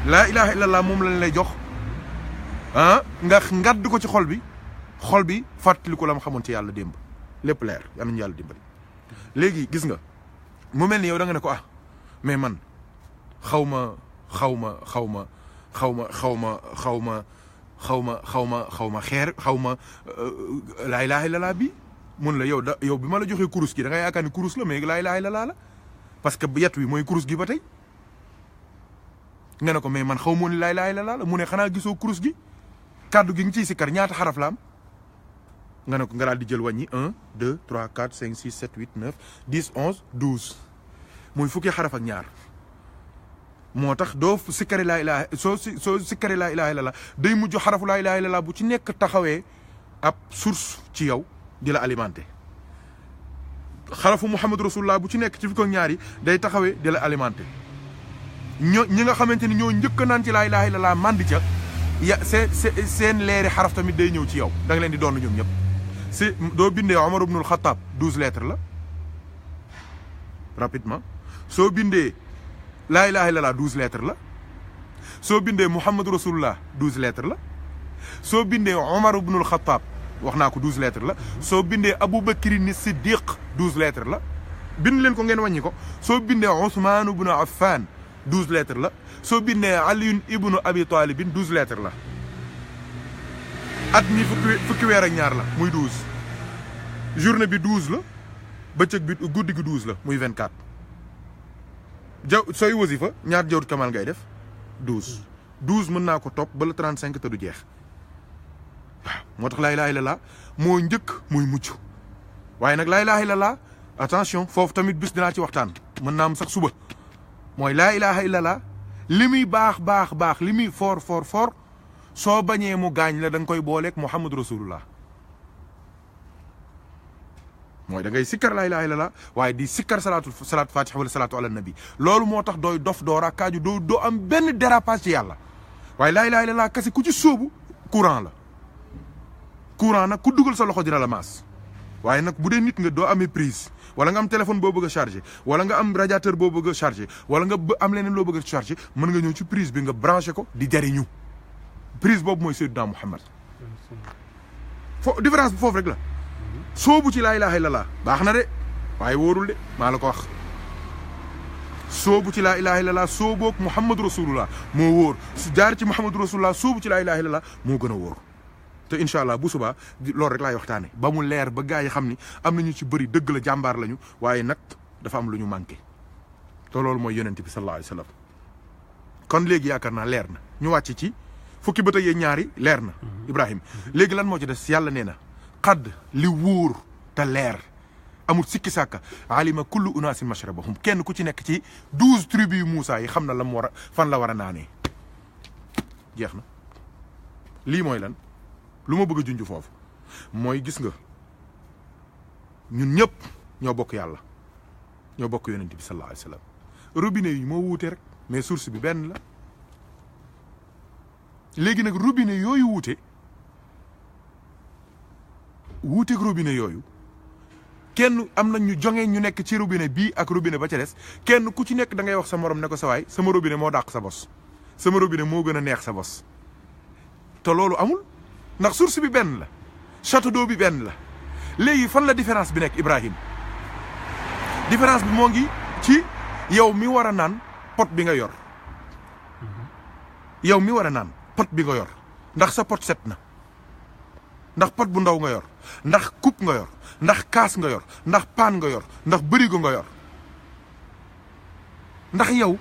laa ilaha illallah moom lañ lay jox nga ngadd ko ci xol bi fàttali ko la ma xamoon ci yàlla démb lépp leer yal nañu yàlla dimbali léegi gis nga mu mel ni yow da nga ne ko mais man xaw ma xeer xaw ma laa ilaha illallah bi mun la yow bi ma la joxee kurus gi da nga yaakaar ni kurus la mais laa ilaha illallah la parce que yat wi mooy kurus gi ba tey nga ne ko mais man xaw moo ni laa ilaha illallah la mu ne xanaa gisoo kurus gi kàddu gi nga ciy sikkar ñaata xaraf la am nga ne ko nga daal di jël wàññi 1 2 3 4 5 6 7 8 9 10 11 12 muy fukki xaraf ak ñaar moo tax doo sikkari laa ilaha soo sikkari laa ilaha illallah day mujj xarafu laa ilaha illallah bu ci nekk taxawee ab source ci yow di la alimenté xarafu Muhammad rasulullah bu ci nekk ci fukk ak ñaar yi day taxawee di la alimenté ñi nga xamante ni ñoo njëkk naan ci laa ilaha illallah mandi ca seen leeri xaraf tamit day ñëw ci yow da nga leen di doon ñoom ñëpp si doo bindee Omar ibnul Xattaab 12 lettres la rapidement soo bindee laa ilaha illallah 12 lettres la soo bindee Muhammad rasulullah 12 lettres la soo bindee Omar ibnul Xattaab wax naa ko 12 lettres la soo bindee Aboubacry ni Siddiq 12 lettres la bind leen ko ngeen wàññi ko soo bindee Ousmane ibnu Affan 12 lettres la soo bindee Aliyun ibnu Abi Talibin 12 lettres la at mi fukki weer ak ñaar la muy 12 journée bi 12 la bëccëg bi guddi gi 12 la muy 24 sooy wasifa ñaar jawut kamal ngay def 12 mën naa ko topp ba le 35 te du jeex waaw moo tax laa ilaha illallah moo njëkk muy mucc waaye nag laa ilaha illallah attention foofu tamit bis dinaa ci waxtaan mën naa am sax suba mooy laa ilaha illallah li muy baax li muy fort soo bañee mu gaañ la da nga koy booleeg Muhammad rasulullah mooy da ngay sikkar laa ilaha illallah waaye di sikkar salaatu fatiha wala salaatu ala nabi loolu moo tax dooy dof doo rakkaaju doo am benn dérapage ci yàlla waaye laa ilaha illallah kese ku ci sóobu courant nag ku dugal sa loxo dina la maas waaye nag bu dee nit nga doo amee prise wala nga am téléphone boo bëgg a chargé wala nga am radiateur boo bëgg a chargé wala nga am leneen loo bëgg a chargé mën nga ñëw ci prise bi nga branché ko di jariñu prise boobu mooy Seydina Muhammad différence bi foofu rek la soobu ci laa ilaha illallah baax na de waaye wóorul de maa la ko wax soobu ci laa ilaha illallah sooboog Muhammad rasulullah moo wóor su jaar ci Muhammad rasulullah soobu ci laa ilaha illallah moo gën a wóor te incha allah bu subaa loolu rek laay waxtaane ba mu leer ba gaa yi xam ni am nañu ci bëri dëgg la jàmbaar lañu waaye nag dafa am lu ñu manqué te loolu mooy yonent bi sallallahu alayhi wa sallam kon léegi yaakaar naa leer na ñu wàcc ci fukki bët ak ñaari leer na Ibrahima léegi lan moo ci des yàlla nee na xadd li wóor te leer amul sikki sàkka alima kullu unaasin mashrabahum kenn ku ci nekk ci 12 tribus yu Moussa yi xam na la mu war a fan la war a naanee jeex na lii mooy lan lu ma bëgg a junj foofu mooy gis nga ñun ñëpp ñoo bokk yàlla ñoo bokk yonent bi sallallahu alayhi wa sallam robinet yi moo wuute rek mais source bi benn la léegi nag robinet yooyu wuuteeg robinet yooyu kenn am na ñu jonge ñu nekk ci robinet bii ak robinet ba ca des kenn ku ci nekk da ngay wax sa morom ne ko sa waay sama robinet moo dàq sa bos sama robinet moo gën a neex sa bos te loolu amul ndax source bi benn la château d'eau bi benn la léegi fan la différence bi nekk Ibrahim différence bi moo ngi ci yow mi war a naan pot bi nga yor yow mi war a naan pot bi nga yor ndax sa pot set na ndax pot bu ndaw nga yor ndax coupe nga yor ndax kaas nga yor ndax paan nga yor ndax bërigo nga yor ndax yow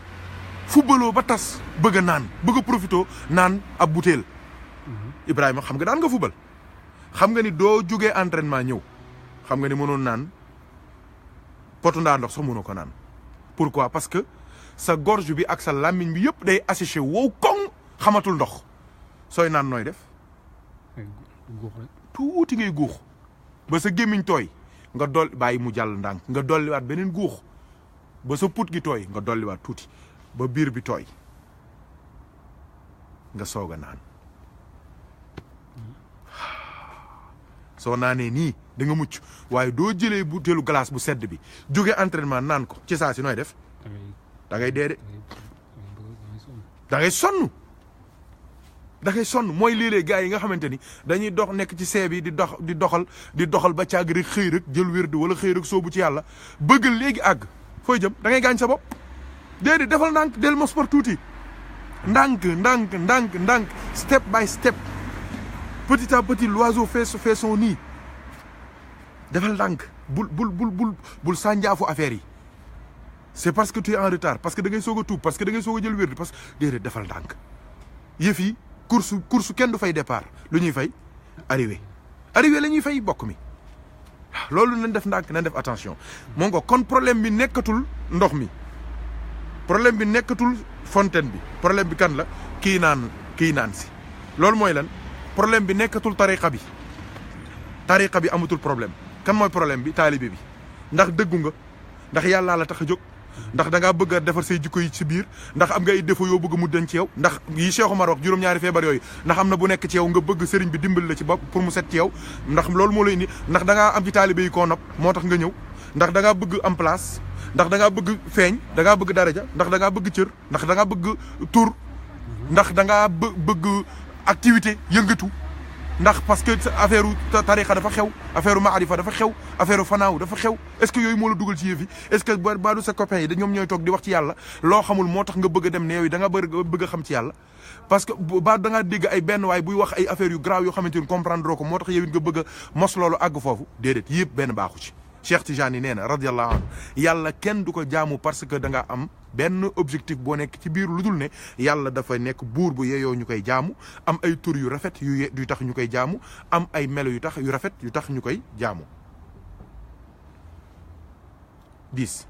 footballoo ba tas bëgg a naan bëgg a profitoo naan ab butéel Ibrahima xam nga daan nga football xam nga ni doo jógee entraînement ñëw xam nga ni mënoon naan potu ndaa ndox sax mënoo ko naan pourquoi parce que sa gorge bi ak sa làmmiñ bi yëpp day asséché wow koŋ xamatul ndox sooy naan nooy def tuuti ngay guux ba sa gémmiñ tooy nga dolli bàyyi mu jàll ndànk nga dolliwaat beneen guux ba sa put gi tooy nga dolliwaat tuuti ba biir bi tooy nga soog a naan soo naanee nii da nga mucc waaye doo jëlee butéelu glace bu sedd bi jóge entraînement naan ko ci saa si nooy def da ngay dee de da ngay sonn da ngay sonn mooy léeg-léeg gars yi nga xamante ni dañuy dox nekk ci see bi di doxal ba càgg rek xëy rek jël wérd wala xëy rek soobu ci yàlla bëggal léegi àgg fooy jëm da ngay gaañ sa bopp déedéet defal ndànk del mos par tuuti ndànk step by step petit à petit l'oiseau fait son nid defal ndànk bul sànjaafu affaire yi c'est parce que tu es en retard parce que da ngay soog a tuub parce que da ngay soog a jël wérd parce que déedéet defal ndànk yëf yi course kenn du fay départ lu ñuy fay arrivé la ñuy fay bokk mi loolu nañ def ndànk nañ def attention moo ngo kon problème bi nekkatul ndox mi problème bi nekkatul fontaine bi problème bi kan la kii naan si loolu mooy lan problème bi nekkatul tariqa bi amatul problème kan mooy problème bi taalibe bi ndax dëggu nga ndax yàllaa la tax a jóg ndax da ngaa bëgg a defar say jikko yi ci biir ndax am nga ay défaut yoo bëgg mu denc ci yow ndax yi Cheikh Omar wax juróom-ñaari feebar yooyu ndax am na bu nekk ci yow nga bëgg sëriñ bi dimbali la ci bopp pour mu set ci yow ndax loolu moo lay indi ndax da ngaa am ci taalibe yi koo nopp moo tax nga ñëw ndax da ngaa bëgg am place ndax da ngaa bëgg feeñ da ngaa bëgg daraja ndax da ngaa bëgg cër ndax da ngaa bëgg tur ndax da ngaa bëgg activité yëngatu ndax parce que affaire tariqa dafa xew affaire maarifa dafa xew affaire fanaaw dafa xew est-ce que yooyu moo la dugal ci yëf yi est-ce que baadu sa copain yi ñoom ñooy toog di wax ci yàlla loo xamul moo tax nga bëgg a dem ne yow da nga bëgg a xam ci yàlla parce que ba da ngaa dégg ay benn waay buy wax ay affaires yu grave yoo xamante ni comprendre ko moo tax yow it nga bëgg a mos loolu àgg foofu déedéet yëpp benn baaxu ci Cheikh Tijani nee na radiyallahu anhu yàlla kenn du ko jaamu parce que da nga am benn objectif boo nekk ci biir lu dul ne yàlla dafa nekk buur bu yeyoo ñu koy jaamu am ay tur yu rafet yu tax ñu koy jaamu am ay melo yu rafet yu tax ñu koy jaamu 10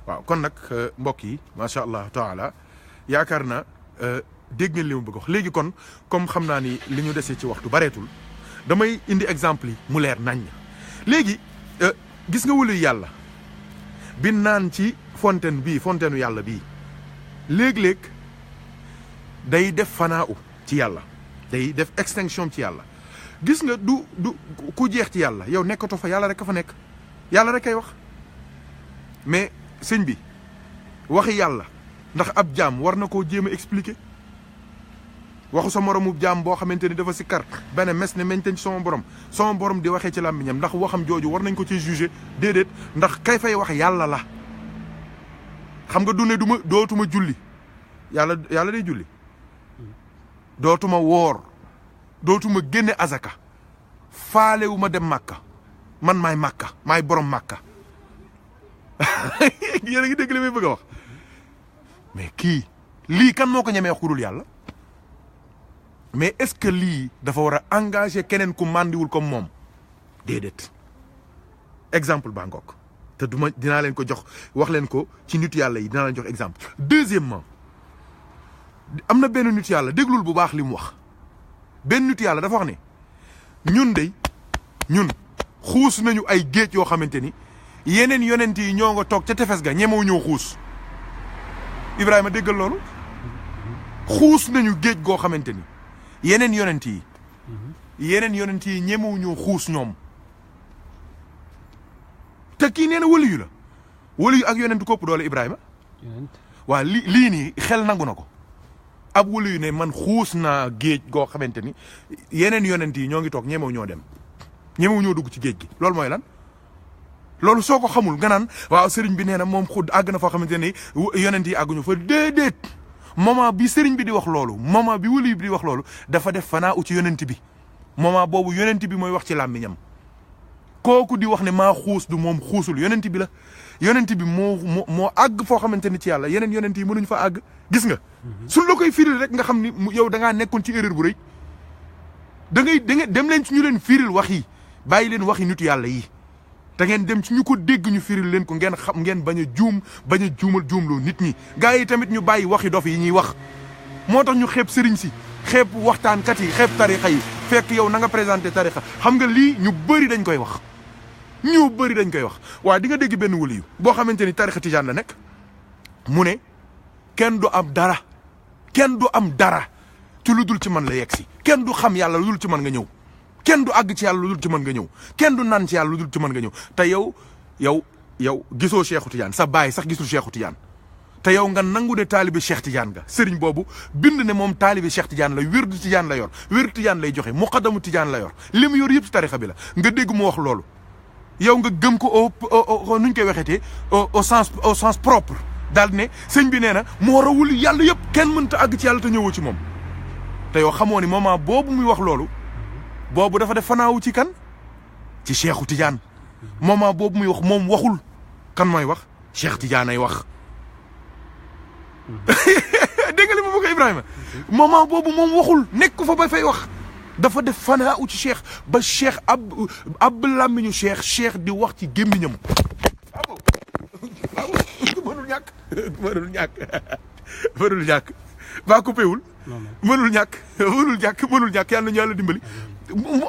waaw kon nag mbokk yi macha allah taala yaakaar na dégg ngeen li mu bëgg wax léegi kon comme xam naa ni li ñu desee ci waxtu bareetul damay indi exemple yi mu leer naññ léegi gis nga wulu yàlla bi naan ci fontaine u yàlla bii léeg-léeg day def fanaa ci yàlla day def extinction ci yàlla gis nga du ku jeex ci yàlla yow nekkatoo fa yàlla rek a fa nekk yàlla rek ay wax mais sëñ bi waxi yàlla ndax ab jaam war na koo jéem a expliquer waxu sa moromu jaam boo xamante ni dafa sikkar benn mes ne meñteñ ci sama borom di waxee ci làmmiñam ndax waxam jooju war nañ ko ci juger déedéet ndax kay fay wax yàlla la xam nga du ne dootuma julli yàlla day julli dootuma woor dootuma génne azaka faalewu ma dem màkka man maay borom màkka yéen a ngi dégg li may bëgg a wax mais lii kan moo ko ñemee wax ku dul yàlla mais est-ce que lii dafa war a engager keneen ku màndiwul comme moom déedéet exemple baa ngoog te dinaa leen ko jox wax leen ko ci nitu yàlla yi dinaa leen jox exemple deuxièmement am na benn nit yàlla déglul bu baax li mu wax benn nit yàlla dafa wax ne ñun xuus nañu ay géej yoo xamante ni yeneen yonent yi ñoo nga toog ca tefes ga ñemewu ñoo xuus Ibrahima déggal loolu xuus nañu géej goo xamante ni yeneen yonent yi ñemewu ñoo xuus ñoom te kii nee na waliyu la waliyu ak yonent kopp doole Ibrahima waa lii nii xel nangu na ko ab waliyu ne man xuus naa géej goo xamante ni yeneen yonent yi ñoo ngi toog ñemewu ñoo dem ñemewu ñoo dugg ci géej gi loolu mooy lan loolu soo ko xamul nga naan waaw sëriñ bi nee na moom xud àgg na foo xamante ni yonent yi àgguñu fa déedéet moment bi sëriñ bi di wax loolu moment bi waliyu bi di wax loolu dafa def fanaa u ci yonent bi moment boobu yonent bi mooy wax ci làmmiñam kooku di wax ne maa xuus du moom xuusul yonent bi la yonent bi moo àgg foo xamante ni ci yàlla yeneen yonent yi mënuñ fa àgg gis nga suñ la koy firil rek nga xam ni yow da ngaa nekkoon ci erreur bu rëy da ngay dem leen ci ñu leen firil wax yi bàyyi leen waxi nitu yàlla yi te ngeen dem ci ñu ko dégg ñu firil leen ko ngeen xam ngeen bañ a juumloo nit ñi gars yi tamit ñu bàyyi waxi dof yi ñuy wax moo tax ñu xeeb sëriñ si xeeb waxtaankat yi xeeb tarixa yi fekk yow na nga présenté tarixa xam nga lii ñu bëri dañ koy wax waaye di nga dégg benn waliyu boo xamante ni tarixa tijaan la nekk mu ne kenn du am dara ci lu dul ci man la yegg si kenn du xam yàlla lu dul ci man nga ñëw kenn du àgg ci yàlla lu dul ci mën nga ñëw kenn du naan ci yàlla lu dul ci mën nga ñëw te yow gisoo Cheikhu Tidiane sa baay sax gisul Cheikhu Tidiane te yow nga nangu ne taalibe Cheikh Tidiane nga sëriñ boobu bind ne moom taalibe Cheikh Tidiane la wirdu Tidiane la yor wirdu Tidiane lay joxe muqaddamu Tidiane la yor li mu yor yëpp ci tarixa bi la nga dégg mu wax loolu yow nga gëm ko au nuñ koy waxeetee au sens propre daal ne sëñ bi nee na moo rawul yàlla yëpp kenn mënta àgg ci yàlla te ñëwoo ci moom te yow xamoo ni moment boobu muy wax loolu boobu dafa def fanaawu ci kan ci Cheikhu Tidiane moment boobu muy wax moom waxul kan mooy wax Cheikh Tidiane ay wax dégg nga li ma bëgg Ibrahima moment boobu moom waxul nekk fa ba fay wax dafa def fanaawu ci Cheikh ba Cheikh ab làmmiñu Cheikh di wax ci gémmiñam mënul ñàkk baa coupé wul mënul ñàkk yàlla nañu yàlla dimbali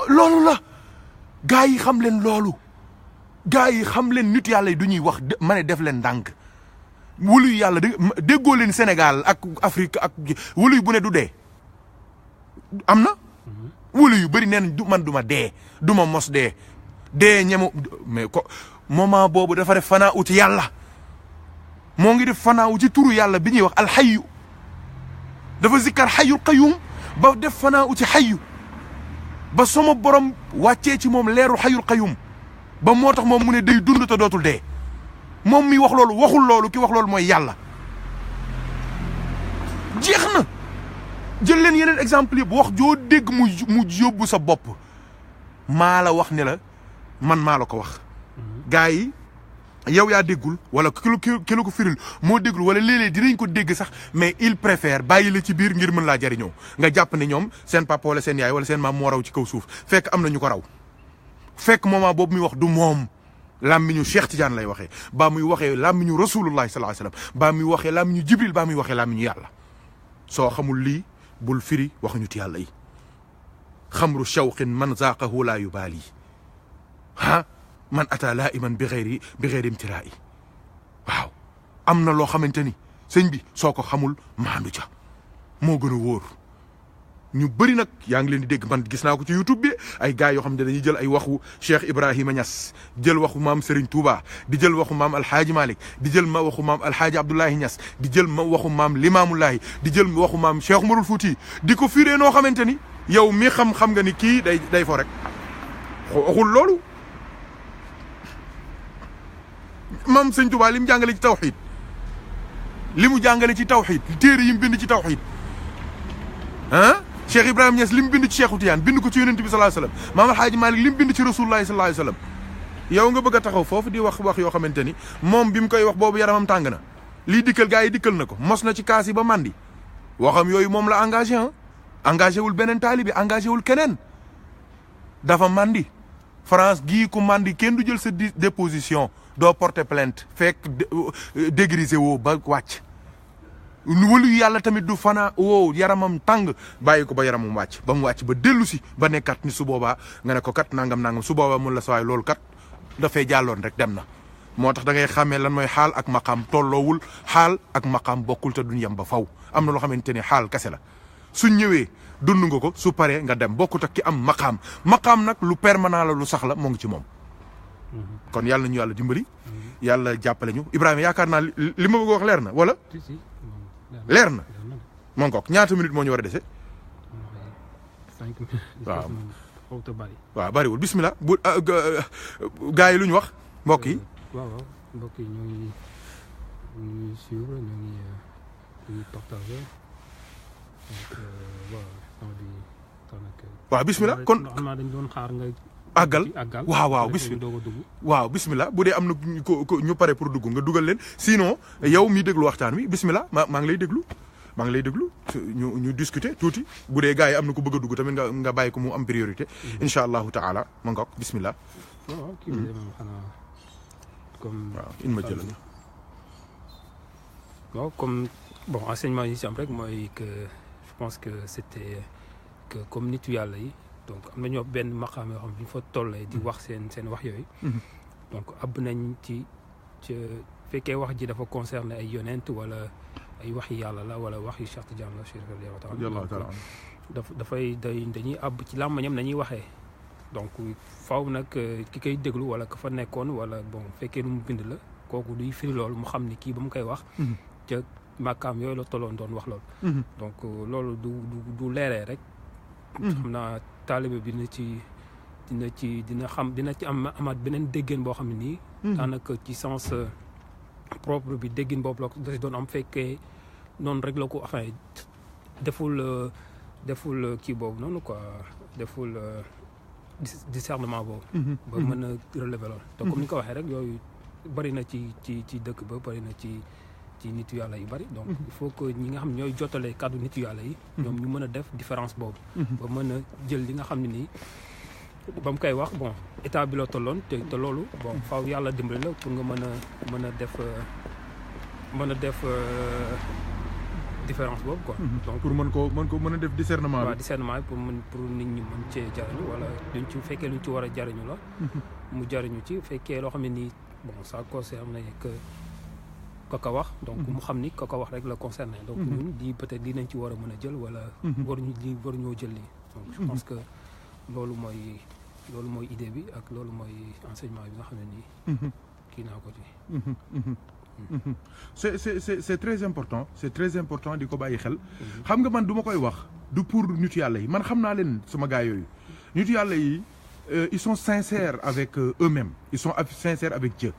loolu la gaa yi xam leen loolu gaa yi xam leen nit yàlla yi du ñuy wax ma ne def leen ndànk wuluy yàlla déggoo leen Sénégal ak Afrique ak wuluy bu ne du dee am na wuluy yu bëri neen man du ma dee du ma mos dee ñemu mais ko moment boobu dafa def fanaa u ci yàlla moo ngi def fanaa u ci turu yàlla bi ñuy wax alxayu dafa zikkar xayul qayum ba def fanaa u ci xayu ba sama borom wàccee ci moom leeru xayul qayum ba moo tax moom mu ne day dund te dootul dee moom mi wax loolu waxul loolu ki wax loolu mooy yàlla jeex na jël leen yeneen exemple yëpp wax joo dégg mu yóbbu sa bopp maa la wax ne la man maa la ko wax gars yi yow yaa déggul wala ki la ko firil moo déggul wala léeg-léeg dinañ ko dégg sax mais il préfère bàyyi la ci biir ngir mën laa jariñoo nga jàpp ne ñoom seen papa wala seen yaay wala seen maam moo raw ci kaw suuf fekk am na ñu ko raw fekk moment boobu muy wax du moom làmmiñu Cheikh Tidiane lay waxee baa muy waxee làmmiñu rasulullahi sallallahu alayhi wasallam baa muy waxee làmmiñu jibril baa muy waxee làmmiñu yàlla soo xamul lii bul firi waxuñu ti yàlla yi xamru shawqin man zaaqahu laa yubaali man ata laa iman bi xeyri imtiraa'i waaw am na loo xamante ni sëñ bi soo ko xamul maandu ca moo gën a wóor ñu bëri nag yaa ngi leen di dégg man gis naa ko ci YouTube bi ay gars yoo xam ne dañuy jël ay waxu Cheikh Ibrahima Niass jël waxu maam Serigne Touba di jël waxu maam Alhaaji Malick di jël waxu maam Alhaaji Abdoulahi Niass di jël waxu maam Limaamulahi di jël waxu maam Cheikh Umarul Fouti di ko firee noo xamante ni yow mi xam nga ni kii day fo rek waxul loolu maam Serigne Touba li mu jàngale ci tawxiid téere yi mu bind ci tawxiid Cheikh Ibrahima Niass li mu bind ci Cheikhu Tidiane bind ko ci yonent bi sallallahu alayhi wasallam maam Alhaaji Malick li mu bind ci rasulullahi sallallahu alayhi wasallam yow nga bëgg a taxaw foofu di wax yoo xamante ni moom bi mu koy wax boobu yaramam tàng na lii dikkal gaa yi dikkal na ko mos na ci kaas yi ba mandi waxam yooyu moom la engagé wul beneen taalibi engagé wul keneen dafa mandi France gii ku mandi kenn du jël sa déposition doo porter plainte fekk dégrisé woo ba wàcc wëlu yàlla tamit du fana woo yaramam tàng bàyyi ko ba yaramam wàcc ba mu wàcc ba dellu si ba nekkat ni su boobaa nga ne ko kat nangam su boobaa mun la sawaay loolu kat dafay jàlloon rek dem na moo tax da ngay xàmmee lan mooy xaal ak maqaam tolloowul xaal ak maqaam bokkul te duñ yem ba faw am na loo xamante ni xaal kese la suñ ñëwee dund nga ko su paree nga dem bokkut ak ki am maqaam nag lu permanent la lu sax la moo ngi ci moom kon yàlla nañu yàlla dimbali yàlla jàppale ñu Ibrahima yaakaar naa li ma bëgg wax leer na wala leer na moo ngoog ñaata minute moo ñu war a dese waaw bariwul bismillah bu gars yi lu ñu wax mbokk yi waaw mbokk yi ñoo ngi suivre ñoo ngi partager waaw bismillah kon xam naa dañ doon xaar nga àggal waaw bismillah bu dee am na ñu pare pour dugg nga dugal leen sinon yow mi déglu waxtaan wi bismillah maa ngi lay déglu ñu discuter tuuti bu dee gars yi am na ko bëgg a dugg tamit nga bàyyi ko mu am priorité incha allahu taala ma ngoog bismillah waaw kii bi moom xanaa comme waaw in ma jëlal waaw comme bon enseignement yi ci am rek mooy que je pense que c'était que comme nitu yàlla yi donc am nañoo benn maqaam yoo xam ne bu ñu fa tollee di wax seen wax yooyu donc ab nañ ci fekkee wax ji dafa concerné ay yonent wala ay waxi yàlla la wala wax yu Cheikh Tidiane la radiyallahu ta'ala dafay dañuy ab ci làmmañam nañuy waxee donc faaw nag ki koy déglu wala ka fa nekkoon wala bon fekkee lu mu bind la kooku duy firi loolu mu xam ni kii ba mu koy wax ca maqaam yooyu la tolloon doon wax loolu donc loolu du leeree rek xam naa taalibe bi dina ci amaat beneen déggeen boo xam ne nii daanaka ci sens propre bi déggin boobu la da si doon am fekkee noonu rek la ko enfin deful kii boobu noonu quoi deful discernement boobu ba mën a relever loolu donc comme ni ko waxee rek yooyu bëri na ci dëkk ba bëri na ci nitu yàlla yu bëri donc il faut que ñi nga xam ne ñooy jottale kàddu nitu yàlla yi ñoom ñu mën a def différence boobu ba mën a jël li nga xam ne nii ba mu koy wax bon état bi la tolloon te loolu bon faaw yàlla dimbali la pour nga mën a def différence boobu quoi donc pour mën a def discernement bi waaw discernement bi pour nit ñi mën cee jariñu wala fekkee luñ ci war a jariñu la mu jariñu ci fekkee loo xam ne nii bon ça concerne que ko wax donc mu xam ni ko wax rek la concerné donc ñun di peut-être li nañ ci war a mën a jël wala waruñoo jël lii donc je pense que loolu mooy idée bi ak loolu mooy enseignement bi nga xam ne nii kii naa ko ci c'est très important di ko bàyyi xel xam nga man du ma koy wax du pour nitu yàlla yi man xam naa leen sama gars yooyu nitu yàlla yi ils sont sincères avec eux-mêmes ils sont sincères avec Dieu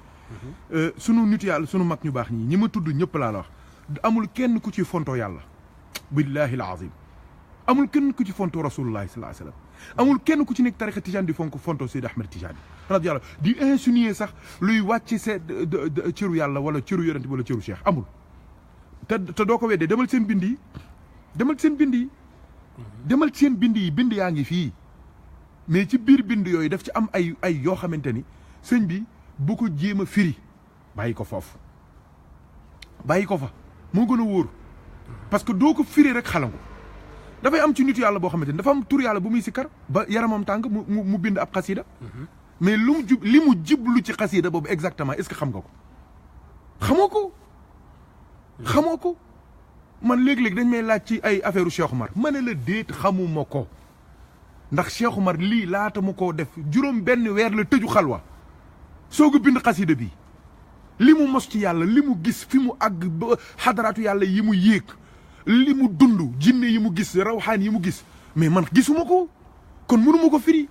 sunu nitu yàlla sunu mag ñu baax ñi ma tudd ñëpp laa la wax amul kenn ku ci fonto yàlla billahi al-azim amul kenn ku ci fonto rasulullahi sallallahu alayhi wasallam amul kenn ku ci nekk tarixa tijaan di fonto Seydi Ahmed Tidiane radiyallahu di insinuer sax luy wàcc cëru yàlla wala cëru yonent wala cëru cheikh amul te doo ko weddee demal seen bind yi bind yaa ngi fii mais ci biir bind yooyu daf ci am ay yoo xamante ni sëñ bi bu ko jéem a firi bàyyi ko foofu bàyyi ko fa moo gën a wóor parce que doo ko firi rek xalangu dafay am ci nitu yàlla boo xamante ni dafa am tur yàlla bu muy sikkar ba yaramam tàng mu bind ab xasida mais li mu jublu ci xasida boobu exactement est-ce que xam nga ko xamoo ko man léeg-léeg dañ may laaj ci ay affaire u Cheikh Oumar ma ne la déet xamuma ko ndax Cheikh Oumar lii laata mu koo def juróom benn weer la tëju xalwa soog a bind xasida bi li mu mos ci yàlla li mu gis fi mu àgg ba xadaraatu yàlla yi mu yéeg li mu dund jinne yi mu gis rawxaan yi mu gis mais man gisuma ko kon mënuma ko firi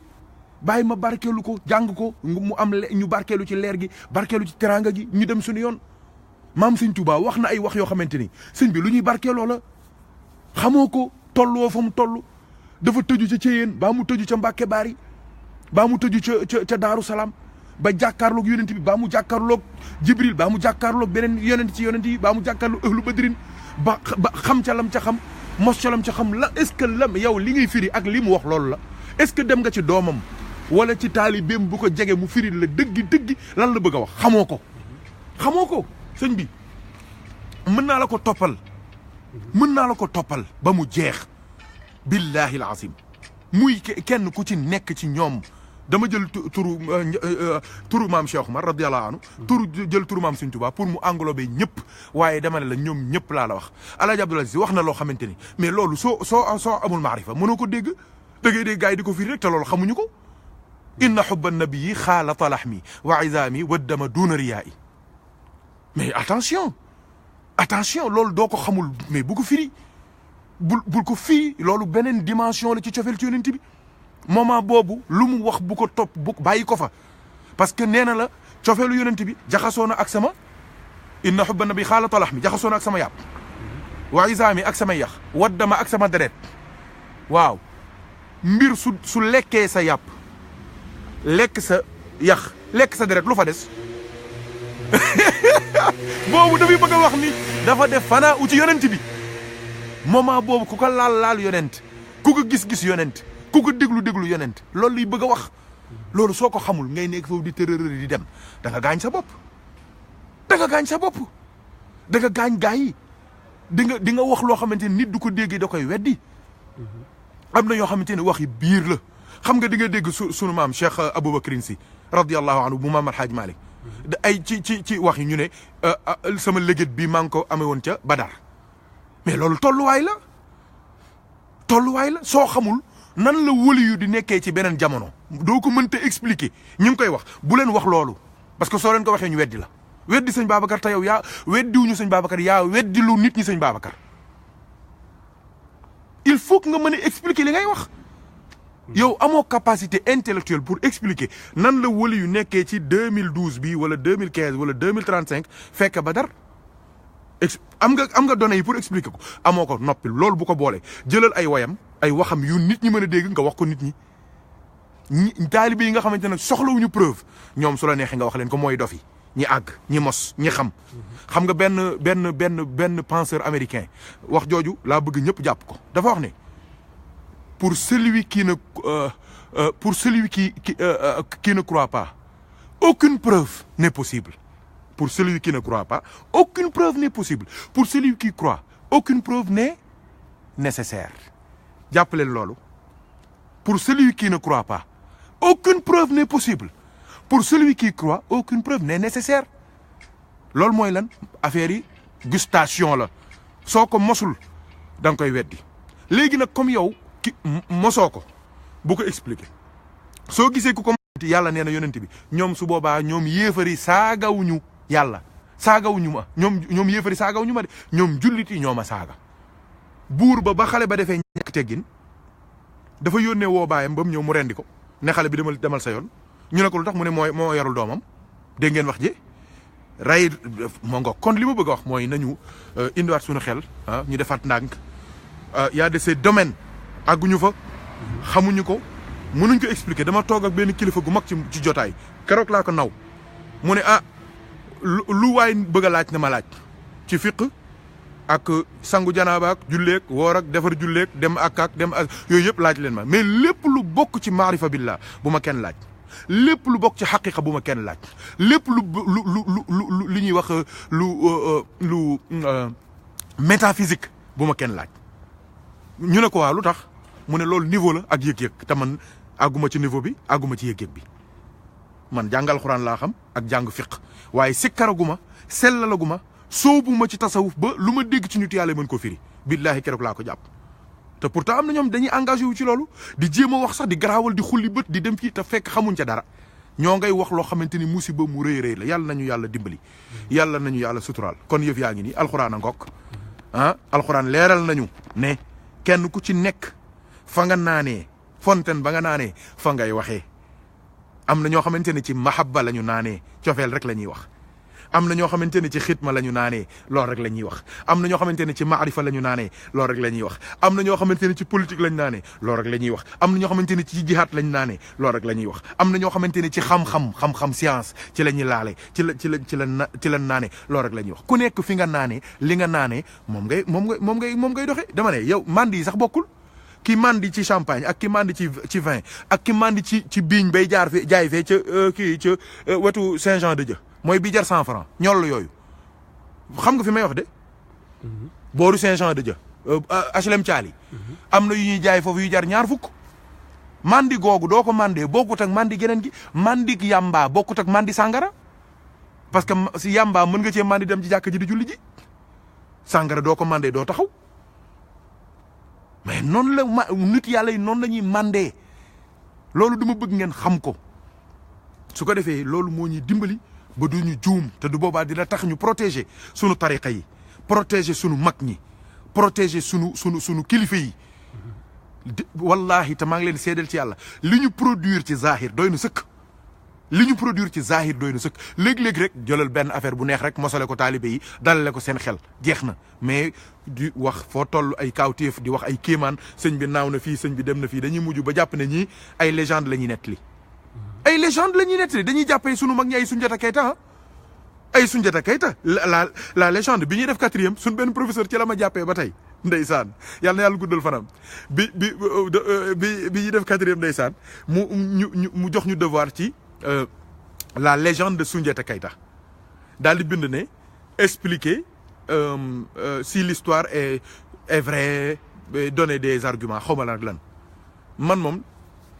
bàyyi ma barkeelu ko jàng ko mu am ñu barkeelu ci leer gi barkeelu ci teraanga gi ñu dem suñu yoon maam sëñ Touba wax na ay wax yoo xamante ni sëñ bi lu ñuy barkeeloo la xamoo ko tolloo fa mu toll dafa tëju ca Ceyeen baa mu tëju ca Mbàkke Baari baa mu tëju ca Daaru Salaam ba jàkkaarloog yonent bi baa mu jàkkaarloog Jibril baa mu jàkkaarloog beneen yonent ci yonent yi baa mu jàkkaarloog ahlu badrin ba xam ca lam ca xam mos ca lam ca xam la est-ce que lam yow li ngay firi ak li mu wax loolu la est-ce que dem nga ci doomam wala ci taalibeem bu ko jege mu firi la dëggi lan la bëgg a wax xamoo ko sëñ bi mën naa la ko toppal mën naa la ko toppal ba mu jeex billahi alazim muy kenn ku ci nekk ci ñoom dama jël turu maam Cheikh Oumar radiyallahu anhu jël turu maam Sëñ Tuubaa pour mu englober ñëpp waaye dama ne la ñoom ñëpp laa la wax Alaaji Abdoul Aziz wax na loo xamante ni mais loolu soo amul maarifa mënoo ko dégg da ngay dégg gars yi di ko firi rek te loolu xamuñu ko inna hubba nabii xaalata laxmi wa izaami wa dama duuna riyaa'i mais attention loolu doo ko xamul mais bu ko firi bul ko firi loolu beneen dimension la ci cofeel ci yonent bi moment boobu lu mu wax bu ko topp bu bàyyi ko fa parce que nee na la cofeelu yonent bi jaxasoo na ak sama inna hubba nabi xaalata laxmi jaxasoo na ak sama yàpp wa izaami ak sama yax waddama ak sama deret waaw mbir su lekkee sa yàpp lekk sa yax lekk sa deret lu fa des boobu dafay bëgg a wax ni dafa def fanaa u ci yonent bi moment boobu ku ko laal yonent ku ko gis yonent ku ko déglu yonent loolu liy bëgg a wax loolu soo ko xamul ngay nekk foofu di tërërëri di dem da nga gaañ sa bopp da nga gaañ gaa yi di nga wax loo xamante ni nit du ko dégg da koy weddi am na yoo xamante ne waxi biir la xam nga di nga dégg sunu maam Cheikh Aboubacrine Sy radiyallahu anhu bu maam Alhaaj Malick ay ci wax yi ñu ne sama léget bi maa ngi ko amee woon ca Badar mais loolu tolluwaay la soo xamul nan la wëli yu di nekkee ci beneen jamono doo ko mënta expliquer ñu ngi koy wax bu leen wax loolu parce que soo leen ko waxee ñu weddi la weddi sëñ Babacar te yow yaa weddiwuñu sëñ Babacar yaa weddi lu nit ñi sëñ Babacar il faut que nga mën a expliquer li ngay wax yow amoo capacité intellectuelle pour expliquer nan la wëli yu nekkee ci 2012 bi wala 2015 wala 2035 fekk Badar am nga données yi pour expliquer ko amoo ko noppil loolu bu ko boolee jëlal ay wayam ay waxam yu nit ñi mën a dégg nga wax ko nit ñi taalibe yi nga xamante ne soxlawuñu preuve ñoom su la neexee nga wax leen ko mooy dof yi ñi àgg ñi mos ñi xam nga benn penseur américain wax jooju laa bëgg ñëpp jàpp ko dafa wax ne pour celui qui ne croit pas aucune preuve n'est possible. Pour celui qui ne croit pas, aucune preuve n'est possible. Pour celui qui croit, aucune preuve n'est nécessaire. Jàppale loolu. Pour celui qui ne croit pas, aucune preuve n'est possible. Pour celui qui croit, aucune preuve n'est nécessaire. loolu mooy lan affaire yi gustation la soo ko mosul da nga koy weddi léegi nag comme yow ki mosoo ko bu ko expliquer soo gisee ku ko yàlla nee na yonent bi ñoom su boobaa ñoom yéefari saagawuñu yàlla saagawuñu ma ñoom yéefari saagawuñu ma de ñoom jullit yi ñoo ma saaga buur ba xale ba defee ñàkk teggin dafa yónnee woo baayam ba mu ñëw mu rendi ko ne xale bi demal sa yoon ñu ne ko lu tax mu ne moo yarul doomam dégg ngeen wax ji ray moo nga kon li ma bëgg a wax mooy nañu indiwaat suñu xel ñu defaat ndànk y a de ces domaines àgguñu fa xamuñu ko mënuñ ko expliquer dama toog ak benn kilifa gu mag ci jotaay keroog laa ko naw mu ne lu waay bëgg a laaj na ma laaj ci fiq ak sangu janaaba ak julleeg woor ak defar julleeg dem ak yooyu yëpp laaj leen ma mais lépp lu bokk ci maarifa billah bu ma kenn laaj lépp lu bokk ci xaqiqa bu ma kenn laaj lépp lu li ñuy wax lu métaphysique bu ma kenn laaj ñu ne ko waa lu tax mu ne loolu niveau la ak yëg-yëg te man àgguma ci niveau bi àgguma ci yëg-yëg bi man jàngal xuraan laa xam ak jàng fiq waaye sikkaraguma sellalaguma soobuma ci tasawuf ba lu ma dégg ci nit yàlla mën ko firi billaahi keroog laa ko jàpp te pourtant am na ñoom dañuy engagé wu ci loolu di jéem a wax sax di garaawal di xulli bët di dem fii te fekk xamuñ ca dara ñoo ngay wax loo xamante ni musiba mu rëy rëy la yàlla nañu yàlla dimbali yàlla nañu yàlla suturaal kon yëf yaa ngi nii alxuraan a ngokk alxuraan leeral nañu ne kenn ku ci nekk fa nga naanee fontaine ba nga naanee fa ngay waxee am na ñoo xamante ne ci mahabba la ñu naanee cofeel rek la ñuy wax am na ñoo xamante ne ci xitma la ñu naanee loolu rek la ñuy wax am na ñoo xamante ne ci maarifa la ñu naanee loolu rek la ñuy wax am na ñoo xamante ne ci politique lañ naanee loolu rek la ñuy wax am na ñoo xamante ne ci jihaat lañ naanee loolu rek la ñuy wax am na ñoo xamante ne ci xam-xam science ci la ñuy laale ci la naanee loolu rek la ñuy wax ku nekk fi nga naanee li nga naanee moom ngay doxee dama ne yow mandi yi sax bokkul ki mandi ci champagne ak ki mandi ci vin ak ki mandi ci biiñ bay jaar fi jaay fee ca wetu Saint-Jean-de-Dieu mooy bi jar 100 francs ñoll yooyu xam nga fi may wax de booru Saint-Jean-de-Dieu HLM Thiali am na yu ñuy jaay foofu yu jar ñaar fukk. mandi googu doo ko mandee bokkut ak mandi geneen gi mandi yamba bokkut ak mandi sàngara parce que si yamba mën nga cee mandi dem ci jàkk ji di julli ji sàngara doo ko mandee doo taxaw mais noonu la nit yàlla yi noonu la ñuy mandee loolu duma bëgg ngeen xam ko su ko defee loolu moo ñuy dimbali ba du ñu juum te du boobaa dina tax ñu protéger sunu tariqa yi protéger sunu mag ñi protéger sunu kilifa yi wallahi te maa ngi leen seedal ci yàlla li ñu produire ci zahir doy na sëkk li ñu produire ci zahir doy na sëkk léeg-léeg rek jëlal benn affaire bu neex rek mosale ko taalibe yi dalale ko seen xel jeex na mais di wax foo toll ay kaawteef di wax ay kéemaan sëñ bi naaw na fii sëñ bi dem na fii dañuy mujj ba jàpp ne ñii ay légende la ñuy nettali ay légende la ñuy nettali dañuy jàppee sunu mag ñi ay Soundiata Keita ay Soundiata Keita la légende bi ñuy def 4e suñ benn professeur ci la ma jàppee ba tey ndeysaan yàlla na yàlla guddal fanam bi ñuy def 4e ndeysaan mu jox ñu devoir ci la légende de Soundiata Keita daal di bind ne expliquer si l'histoire est vraie donner des arguments xaw ma la ak lan man moom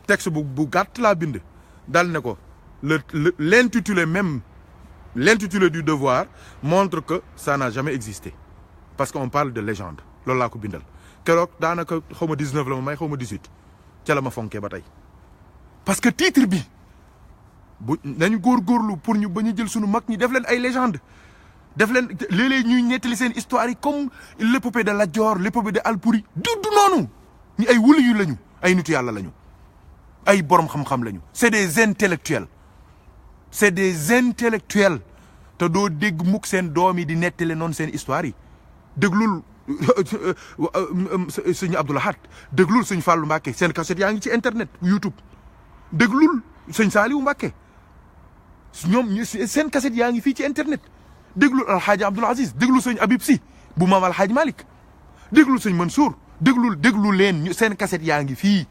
texte bu gàtt laa bind daal ne ko l'intitulé même l'intitulé du devoir montre que ça n'a jamais existé parce qu'on parle de légende loolu laa ko bindal keroog daanaka xaw ma 19 la ma may xaw ma 18 ca la ma fonkee ba tey parce que titre bi bu nañu góorgóorlu pour ñu ba ñu jël sunu mag ñi def leen ay légende def leen léeg-léeg ñuy nettali seen histoire yi comme l'épopée de Lat Dior l'épopée de Alpuri du noonu ñu ay wuli yu lañu ay nitu yàlla lañu ay borom xam-xam lañu c'est des intellectuels te doo dégg mukk seen doom yi di nettali noonu seen histoire yi déglul sëñ Abdou Lahad déglul sëñ Fallou Mbacké seen cassette yaa ngi ci internet YouTube déglul sëñ Saliou Mbacké ñoom seen cassette yaa ngi fii ci internet déglul alxaaji Abdoul Aziz déglul sëñ Habib Sy bu maam alxaaji Malick déglul sëñ Mansour déglu leen seen cassette yaa ngi fii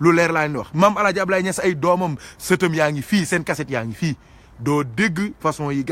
lu leer laa leen wax maam alaaji Ablaye Niass ay doomam sëtam yaa ngi fii seen cassette yaa ngi fii doo dégg façon yi